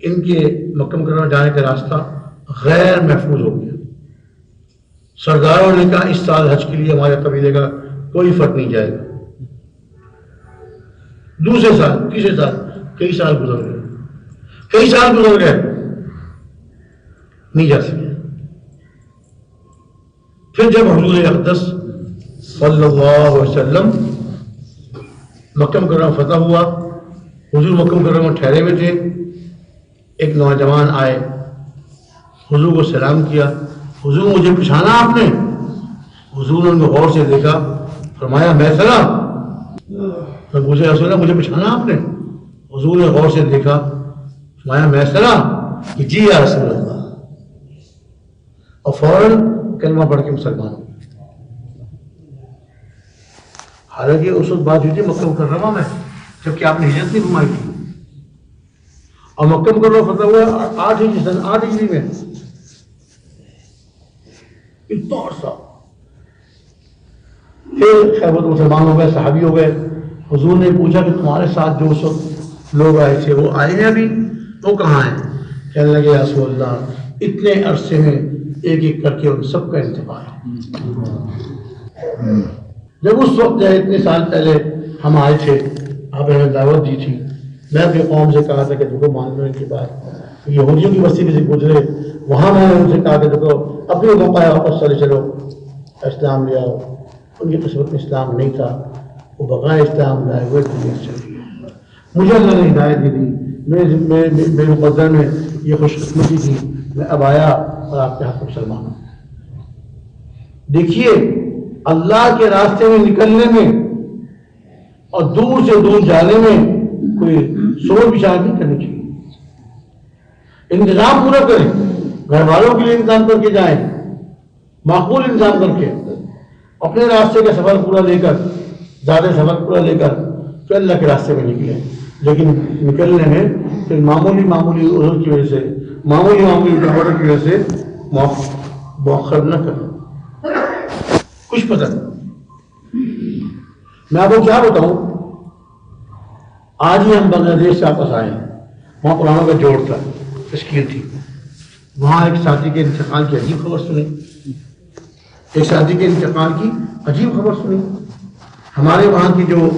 ان کے مکہ مکرمہ جانے کا راستہ غیر محفوظ ہو گیا. سرداروں نے کہا اس سال حج کے لیے ہمارے قبیلے کا کوئی فرق نہیں جائے گا. دوسرے سال، تیسرے سال، کئی سال گزر گئے، نہیں جا سکے. پھر جب حضور اقدس صلی اللہ علیہ وسلم مکہ مکرمہ فتح ہوا، حضور مکہ مکرمہ ٹھہرے ہوئے تھے. ایک نوجوان آئے، حضور کو سلام کیا. حضور مجھے پہچانا آپ نے؟ حضور نے ان کو غور سے دیکھا، فرمایا میں سلام. پوچھے رسول اللہ مجھے پہچانا آپ نے؟ حضور نے غور سے دیکھا، فرمایا میں سلام، کہ جی یا رسول اللہ، اور فوراً کلمہ پڑھ کے مسلمان ہو. حالانکہ اس وقت بات ہوئی تھی مکہ مکرمہ میں، جبکہ آپ نے ہجرت نہیں فرمائی تھی، اور مکہ مکرمہ فتح ہوا 8 ہجری میں. اتنا عرصہ پھر خیر وہ مسلمان ہو گئے، صحابی ہو گئے. حضور نے پوچھا کہ تمہارے ساتھ جو اس وقت لوگ آئے تھے وہ آئے ہیں ابھی؟ وہ کہاں ہیں؟ کہنے لگے یا رسول اللہ اتنے عرصے میں ایک ایک کر کے ان سب کا انتقال. جب اس وقت اتنے سال پہلے ہم آئے تھے، آپ نے دعوت دی تھی، میں اپنی قوم سے کہا تھا کہ دیکھو مان لو ان کی بات. یہودیوں کی بستی سے گزرے، وہاں میں نے ان سے کہا کہ دیکھو اپنی موقع ہے واپس چلو اسلام لے آؤ. ان کی قسمت میں اسلام نہیں تھا، وہ بغیر اسلام لائے ہوئے دنیا سے چلی گئی. مجھے اللہ نے ہدایت دی تھی، میرے مقدر میں یہ خوش قسمتی تھی، میں اب آیا اور آپ کے حق مسلمان ہوں. دیکھیے اللہ کے راستے میں نکلنے میں اور دور سے دور جانے میں کوئی سوچ بچار نہیں کرنی چاہیے. انتظام پورا کریں، گھر والوں کے لیے انتظام کر کے جائیں، معقول انتظام کر کے اپنے راستے کا سفر پورا لے کر، زیادہ سفر پورا لے کر پھر اللہ کے راستے میں نکلیں. لیکن نکلنے میں پھر معمولی عذر کی وجہ سے، معمولی رکاوٹ کی وجہ سے مؤخر نہ کریں. کچھ پتہ نہیں. میں آپ کو کیا بتاؤں، آج ہی ہم بنگلہ دیش سے واپس آئے ہیں. وہاں پرانوں کا جوڑ تھا، تشکیل تھی. وہاں ایک ساتھی کے انتقال کی عجیب خبر سنی. ہمارے وہاں کی جو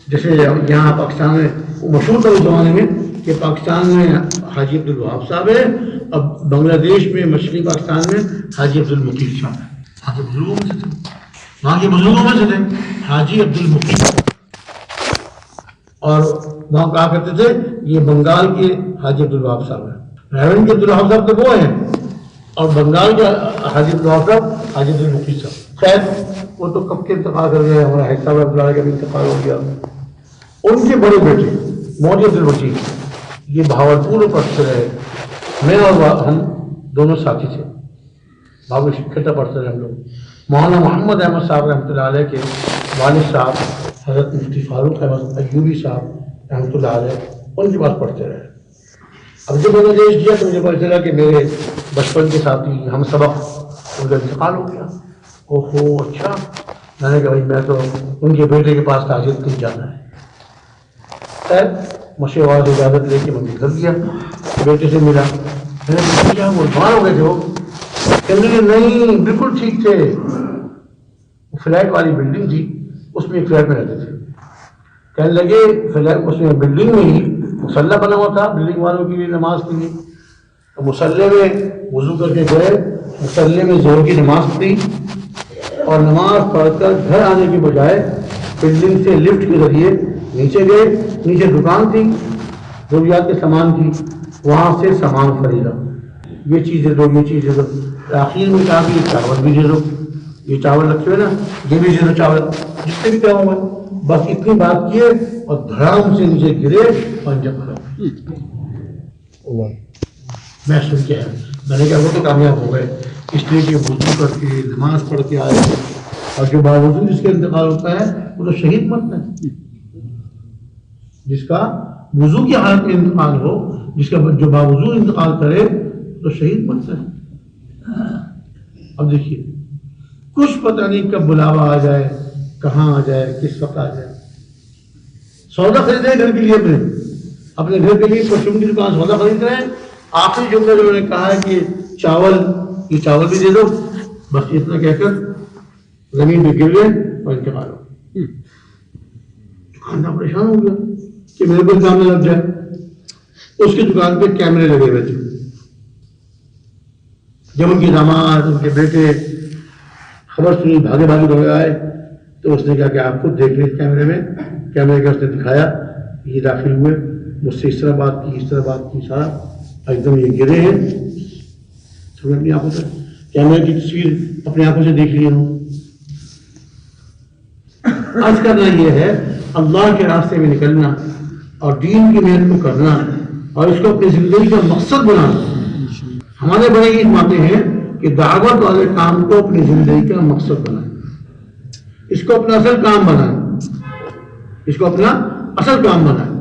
جیسے یہاں پاکستان میں مشہور تھا اس زمانے میں کہ پاکستان میں حاجی عبدالوہاب صاحب ہے، اب بنگلہ دیش میں مشرقی پاکستان میں حاجی عبدالمقید صاحب ہے. وہاں کے بزرگوں میں سے تھے حاجی عبدالمقید. اور وہاں کہا کرتے تھے یہ بنگال کے حاجی عبدالوہاب صاحب ہیں. ریون کے عبدالوہاب صاحب تو وہ ہیں، اور بنگال کے حاجی عبدالوہاب صاحب حاجی عبدالمقید صاحب. خیر وہ تو کب کے انتقال کر گئے، ہمارا حصہ کا بھی انتقال ہو گیا. ان کے بڑے بیٹے مودی عبدالوکیل یہ بہاولپور میں پڑھتے رہے. میں اور ہم دونوں ساتھی تھے، بابو اکٹھا پڑھتے رہے ہم لوگ. مولانا محمد احمد صاحب رحمۃ اللہ علیہ کے والد صاحب حضرت مفتی فاروق احمد ایوبی صاحب رحمۃ اللہ علیہ، ان کے پاس پڑھتے رہے. اب جب بنگلہ دیش گیا تو مجھے پتہ چلا کہ میرے بچپن کے ساتھی ہم سبق ان کا انتقال ہو گیا. اوہو اچھا. میں نے کہا بھائی میں تو ان کے بیٹے کے پاس تعزیت نہیں جانا ہے. خیر مشورہ سے اجازت لے کے میں گھر گیا، بیٹے سے ملا. میں نے کہا وہ بیمار ہو گئے تھے؟ وہ کہنے لگے نہیں بالکل ٹھیک تھے. فلیٹ والی بلڈنگ تھی، اس میں ایک فلیٹ میں رہتے تھے. کہنے لگے فلیٹ اس میں بلڈنگ میں ہی مصلی بنا ہوا تھا بلڈنگ والوں کے لیے نماز کے لیے. تو مصلی میں وضو کر کے گئے، مصلی میں ظہر کی نماز پڑھی اور نماز پڑھ کر گھر آنے کے بجائے بلڈنگ سے لفٹ کے ذریعے نیچے گئے. نیچے دکان تھی، ضروریات کے سامان تھی، وہاں سے سامان خریدا. یہ چیز دے دو، یہ چیز دے دو. آخر میں کہا کہ یہ چاول بھی دے دو، یہ چاول رکھے ہوئے نا یہ بھی دے دو چاول، جس سے بھی کیا ہوا. بس اتنی بات کیے اور دھڑام سے نیچے گرے اور جب میں سن کے آیا. میں نے کہا وہ تو کامیاب ہو گئے، اس لیے کہ وضو کر کے نماز پڑھ کے آئے. اور جو باوضو جس کا انتقال ہوتا ہے وہ تو شہید مرتا ہے. جس کا وضو کی حالت میں انتقال ہو، جس کا جو باوضو انتقال کرے تو شہید مرتا ہے. اب دیکھیے کچھ پتہ نہیں کب بلاوا آ جائے، کہاں آ جائے، کس وقت آ جائے. سودا خریدے گھر کے لیے، اپنے گھر کے لیے پرچون کی دکان سودا خرید رہے ہیں. آخری جملہ جو انہوں نے کہا ہے کہ چاول، یہ چاول بھی دے دو، بس اتنا کہہ کر زمین پہ گر گئے اور انتقال ہو. دکاندار پریشان ہو گیا کہ میرے کو کام میں لگ جائے. اس کی دکان پہ کیمرے لگے ہوئے تھے. جب ان کی داماد، ان کے بیٹے خبر سنی بھاگے بھاگے دوڑے آئے تو اس نے کہا کہ آپ خود دیکھ لیں کیمرے میں. کیمرے کا اس نے دکھایا، یہ داخل ہوئے، مجھ سے اس طرح بات کی، اس طرح بات کی، سارا ایک دم یہ گرے ہیں. اپنی آنکھوں سے کیمرے کی تصویر اپنی آنکھوں سے دیکھ لی ہوں. آج کرنا یہ ہے اللہ کے راستے میں نکلنا اور دین کی محنت کو کرنا اور اس کو اپنی زندگی کا مقصد بنانا. ہمارے بڑے یہ مانتے ہیں کہ دعوت والے کام کو اپنی زندگی کا مقصد بنائیں، اس کو اپنا اصل کام بنائیں، اس کو اپنا اصل کام بنائیں.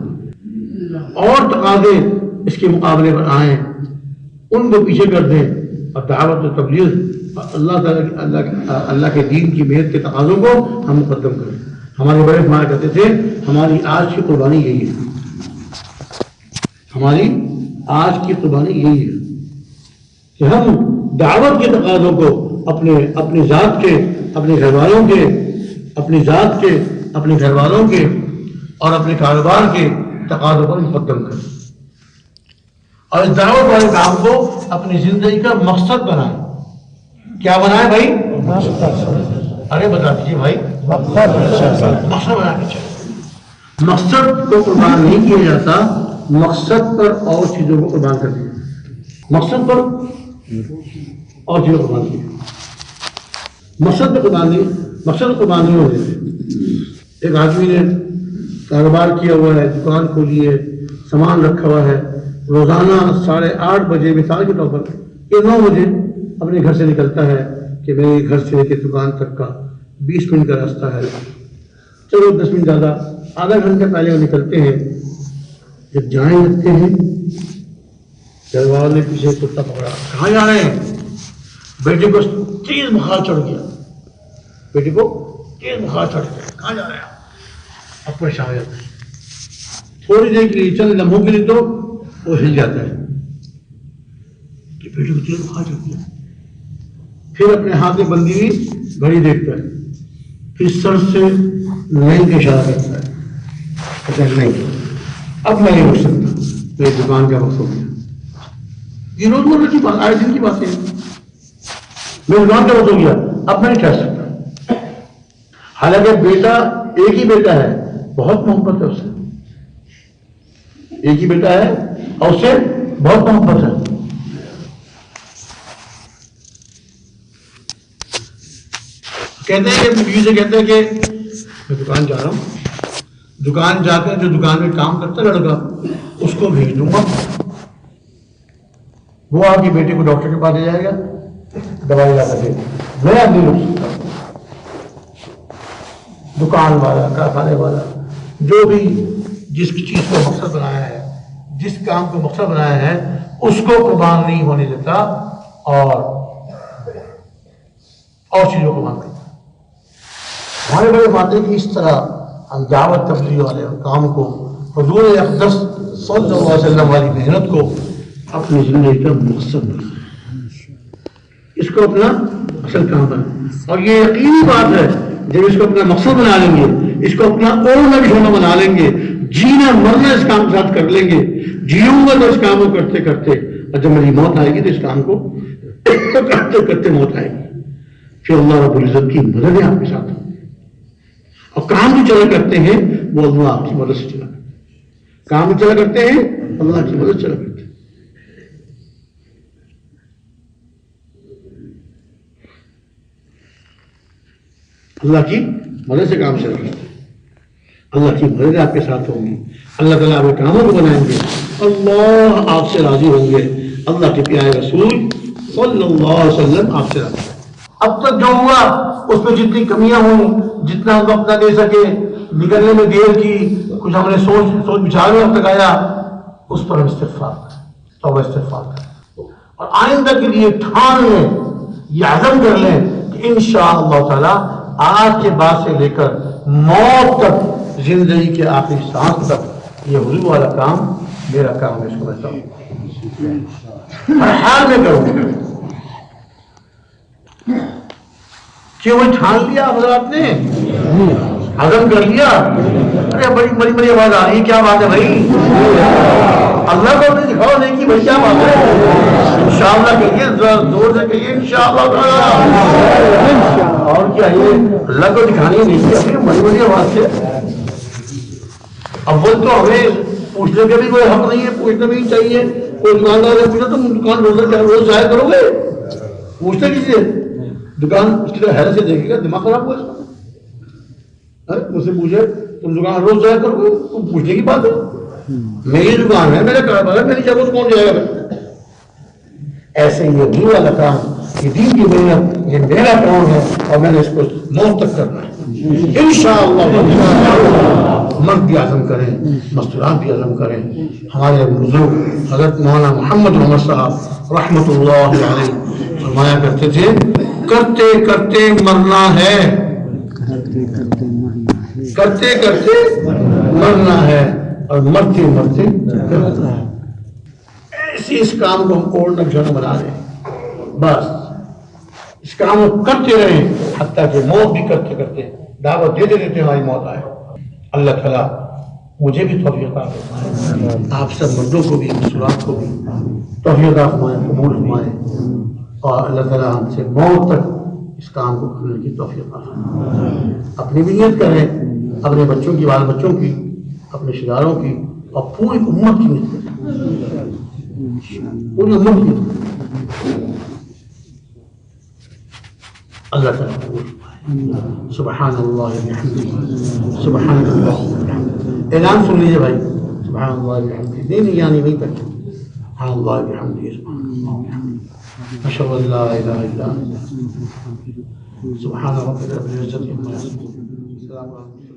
اور تقاضے اس کے مقابلے پر آئیں، ان کو پیچھے کر دیں اور دعوت و تبلیغ اللہ تعالیٰ اللہ کے دین کی محنت کے تقاضوں کو ہم مقدم کریں. ہمارے بڑے فرمایا کرتے تھے ہماری آج کی قربانی یہی ہے، ہماری آج کی قربانی یہی ہے کہ ہم دعوت کے تقاضوں کو اپنی ذات کے، اپنے گھر والوں کے، اپنی ذات کے، اپنے گھر والوں کے اور اپنے کاروبار کے تقاضوں پر مقدم کریں، اور اس دعوت والے کام کو اپنی زندگی کا مقصد بنائیں. کیا بنائیں بھائی؟ ارے بتا دیجیے بھائی. مقصد بنا کے چاہیے. مقصد کو قربان نہیں کیا جاتا، مقصد پر اور چیزوں کو قربان کر دیا. مقصد پر اور چیزوں کو قربان کیا. مقصد پہ قربان نہیں، مقصد قربان نہیں ہو رہے. ایک آدمی نے کاروبار کیا ہوا ہے، دکان کھولی ہے، سامان رکھا ہوا ہے، روزانہ 8:30 بجے مثال کے طور پر یہ 9 بجے اپنے گھر سے نکلتا ہے کہ میرے گھر سے لے کے دکان تک کا 20 منٹ کا راستہ ہے، چلو 10 منٹ زیادہ، آدھا گھنٹہ پہلے وہ نکلتے ہیں. جب جائیں لگتے ہیں گھر والوں نے پیچھے کتا پکڑا، کہاں جا رہے ہیں؟ بیٹے کو تیز بخار چڑھ گیا، بیٹے کو تیز بخار چڑھ گیا، کہاں جا رہے ہیں؟ اب پریشان ہو جاتا ہے. تھوڑی دیر کے لیے، چند لمحوں کے لیے تو وہ ہل جاتا ہے کہ بیٹے کو تیز بخار چڑھ گیا. پھر اپنے ہاتھ میں بندی ہوئی گھڑی دیکھتا ہے، پھر سر سے نہیں کا اشارہ کرتا ہے، کہتا ہے نہیں اب میں نہیں اٹھ سکتا، میری دکان کا وقت ہو گیا. یہ روزمرہ کی بات، آئے دن کی باتیں ہیں. میری دکان کا وقت ہو گیا، اب میں نہیں ٹھہر سکتا. حالانکہ بیٹا ایک ہی بیٹا ہے، بہت محبت ہے اس سے، ایک ہی بیٹا ہے اور اس سے بہت محبت ہے. کہتے ہیں کہ بیوی سے کہتے ہیں کہ میں دکان جا رہا ہوں، دکان جا کر جو دکان میں کام کرتا ہے لڑکا اس کو بھیج دوں گا، وہ آپ کے بیٹے کو ڈاکٹر کے پاس لے جائے گا، دوائی لا کر دے گا. میں اب نہیں رک سکتا. دکان والا، کارخانے والا، جو بھی جس چیز کو مقصد بنایا ہے، جس کام کو مقصد بنایا ہے، اس کو قربان نہیں ہونے دیتا اور چیزوں کو قربان کرتا. ہمارے بڑے باتیں کہ اس طرح ہم دعوت تبلیغ والے کام کو، حضور اقدس صلی اللہ علیہ وسلم والی محنت کو اپنی زندگی کا مقصد بنائیں، اس کو اپنا اصل کام بنائیں. اور یہ یقینی بات ہے جب اس کو اپنا مقصد بنا لیں گے، اس کو اپنا اوڑھنا بچھونا بنا لیں گے، جینا مرنا اس کام کے ساتھ کر لیں گے، جیوں گا تو اس کام کو کرتے کرتے، اور جب میری موت آئے گی تو اس کام کو کرتے کرتے موت آئے گی. پھر اللہ رب العزت کی مدد ہے آپ کے ساتھ، اور کام جو چلا کرتے ہیں وہ اللہ آپ کی مدد سے چلا کرتے ہیں. کام جو چلا کرتے ہیں اللہ کی مدد چلا کرتے ہیں. اللہ کی مدد سے کام چلا کرتے ہیں، اللہ کی مدد آپ کے ساتھ ہوں گی. اللہ تعالیٰ آپ کے کاموں کو بنائیں گے، اللہ آپ سے راضی ہوں گے. اللہ کے پیارے رسول صلی اللہ علیہ وسلم آپ سے راضی. اب تک جو ہوا اس میں جتنی کمیاں ہوئی، جتنا ہم وقت نہ دے سکے، نکلنے میں دیر کی، کچھ ہم نے سوچ بچار میں وقت لگایا، اس پر ہم استغفار کریں، توبہ استغفار کریں، اور آئندہ کے لیے ٹھان لیں، یہ عزم کر لیں کہ انشاءاللہ تعالی آج کے بعد سے لے کر موت تک، زندگی کے آخری سانس تک، یہ حضور والا کام میرا کام ہے، اس کو میں کروں، ہر حال میں کروں. کیوں وہ ٹھان لیا حضرات نے، عزم کر لیا. ارے بڑی بڑی آواز آ رہی ہے، کیا بات ہے بھائی؟ اللہ کو اپنے دکھاؤ نہیں کی بھائی، کیا بات ہے؟ انشاءاللہ کہیے، زور سے کہیے انشاءاللہ تعالی. اور کیا یہ اللہ کو دکھانی نہیں کی اپنی بڑی بڑی آواز سے. اول تو ہمیں پوچھنے کا بھی کوئی حق نہیں ہے، پوچھنا بھی نہیں چاہیے. کوئی دکاندار سے پوچھا تم دکان روز ظاہر کرو گے؟ پوچھتے کسی سے؟ دکان اس کی حیرت سے دیکھے گا، دماغ خراب ہوا اس کا. مجھ سے پوچھے تم دکان روز ظاہر کرو گے؟ تم پوچھنے کی بات ہے. میری دکان ہے، میرا کاروبار ہے، میری جگہ کون جائے گا؟ ایسے ہی یہ دین والا کام، یہ دین کی محنت، یہ میرا کام ہے اور میں نے اس کو موت تک کرنا ہے انشاءاللہ. مرد بھی عزم کریں، مستورات بھی عزم کریں. ہمارے بزرگ حضرت مولانا محمد عمر صاحب رحمۃ اللہ علیہ فرمایا کرتے تھے کرتے کرتے مرنا ہے، کرتے کرتے مرنا ہے، اور مرتے مرتے کرنا ہے۔ ایسی اس کام کو ہم اوڑھنا جھڑنا بنا رہے ہیں، بس اس کام کو کرتے رہیں حتیٰ کہ موت بھی کرتے کرتے دعوت دیتے دیتے ہماری موت آئے۔ اللہ تعالیٰ مجھے بھی توفیق عطا فرمائے، آپ سب مردوں کو بھی مسلمانوں کو بھی توفیق عطا فرمائے، قبول فرمائے، اور اللہ تعالیٰ ہم سے موت تک اس کام کو کرنے کی توفیق عطا فرمائے۔ اپنی بھی نیت کریں، اپنے بچوں کی، بال بچوں کی، اپنے رشتہ داروں کی، اور پوری امت کی نیت کریں، پوری امت کی۔ اللہ تعالیٰ قبول فرمائے۔ سبحان اللہ وبحمدہ، سبحان اللہ وبحمدہ۔ اعلان سن لیجیے بھائی، سبحان اللہ وبحمدہ، نہیں یعنی نہیں کرتے، سبحان اللہ وبحمدہ، سبحان اللہ وبحمدہ، اشہد ان لا الہ الا انت، سبحان ربک رب العزۃ عما یصفون، السلام علیکم۔